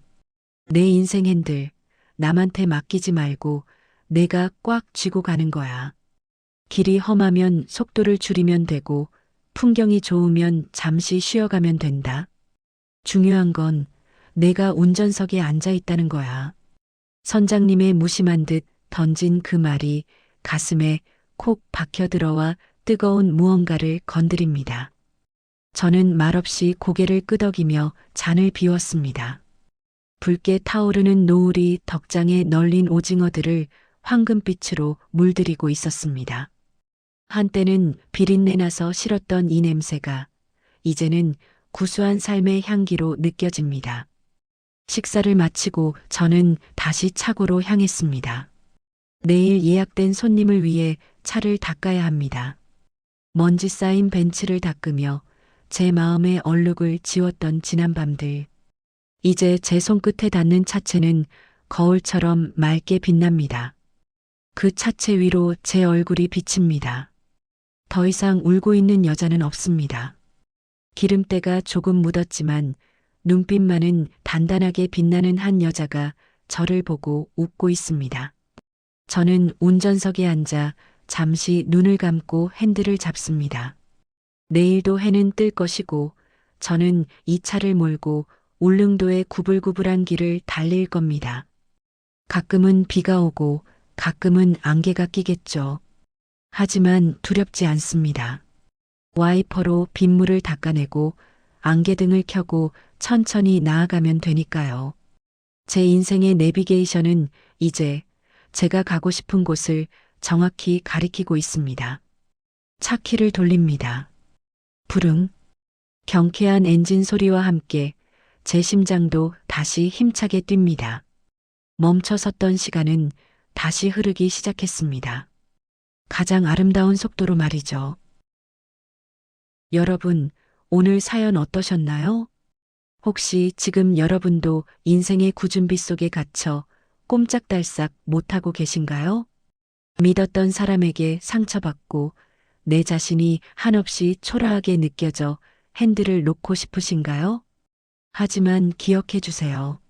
내 인생 핸들, 남한테 맡기지 말고 내가 꽉 쥐고 가는 거야. 길이 험하면 속도를 줄이면 되고, 풍경이 좋으면 잠시 쉬어가면 된다. 중요한 건 내가 운전석에 앉아 있다는 거야. 선장님의 무심한 듯 던진 그 말이 가슴에 콕 박혀들어와 뜨거운 무언가를 건드립니다. 저는 말없이 고개를 끄덕이며 잔을 비웠습니다. 붉게 타오르는 노을이 덕장에 널린 오징어들을 황금빛으로 물들이고 있었습니다. 한때는 비린내 나서 싫었던 이 냄새가 이제는 구수한 삶의 향기로 느껴집니다. 식사를 마치고 저는 다시 차고로 향했습니다. 내일 예약된 손님을 위해 차를 닦아야 합니다. 먼지 쌓인 벤츠를 닦으며 제 마음의 얼룩을 지웠던 지난 밤들. 이제 제 손끝에 닿는 차체는 거울처럼 맑게 빛납니다. 그 차체 위로 제 얼굴이 비칩니다. 더 이상 울고 있는 여자는 없습니다. 기름때가 조금 묻었지만 눈빛만은 단단하게 빛나는 한 여자가 저를 보고 웃고 있습니다. 저는 운전석에 앉아 잠시 눈을 감고 핸들을 잡습니다. 내일도 해는 뜰 것이고 저는 이 차를 몰고 울릉도의 구불구불한 길을 달릴 겁니다. 가끔은 비가 오고 가끔은 안개가 끼겠죠. 하지만 두렵지 않습니다. 와이퍼로 빗물을 닦아내고 안개등을 켜고 천천히 나아가면 되니까요. 제 인생의 내비게이션은 이제 제가 가고 싶은 곳을 정확히 가리키고 있습니다. 차 키를 돌립니다. 부릉. 경쾌한 엔진 소리와 함께 제 심장도 다시 힘차게 뜁니다. 멈춰 섰던 시간은 다시 흐르기 시작했습니다. 가장 아름다운 속도로 말이죠. 여러분, 오늘 사연 어떠셨나요? 혹시 지금 여러분도 인생의 구준비 속에 갇혀 꼼짝달싹 못하고 계신가요? 믿었던 사람에게 상처받고 내 자신이 한없이 초라하게 느껴져 핸들을 놓고 싶으신가요? 하지만 기억해 주세요.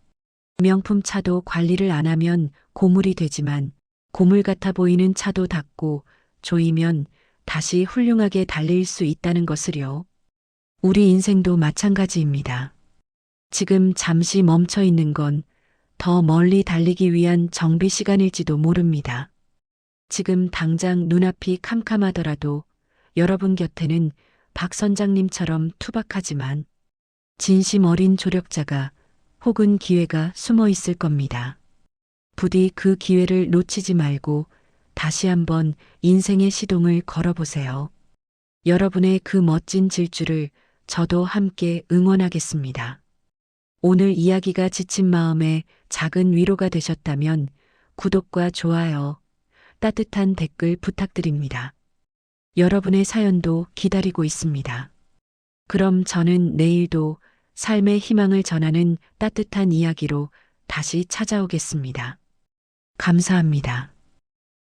명품 차도 관리를 안 하면 고물이 되지만 고물 같아 보이는 차도 닦고 조이면 다시 훌륭하게 달릴 수 있다는 것을요. 우리 인생도 마찬가지입니다. 지금 잠시 멈춰 있는 건 더 멀리 달리기 위한 정비 시간일지도 모릅니다. 지금 당장 눈앞이 캄캄하더라도 여러분 곁에는 박 선장님처럼 투박하지만 진심 어린 조력자가 혹은 기회가 숨어 있을 겁니다. 부디 그 기회를 놓치지 말고 다시 한번 인생의 시동을 걸어보세요. 여러분의 그 멋진 질주를 저도 함께 응원하겠습니다. 오늘 이야기가 지친 마음에 작은 위로가 되셨다면 구독과 좋아요, 따뜻한 댓글 부탁드립니다. 여러분의 사연도 기다리고 있습니다. 그럼 저는 내일도 삶의 희망을 전하는 따뜻한 이야기로 다시 찾아오겠습니다. 감사합니다.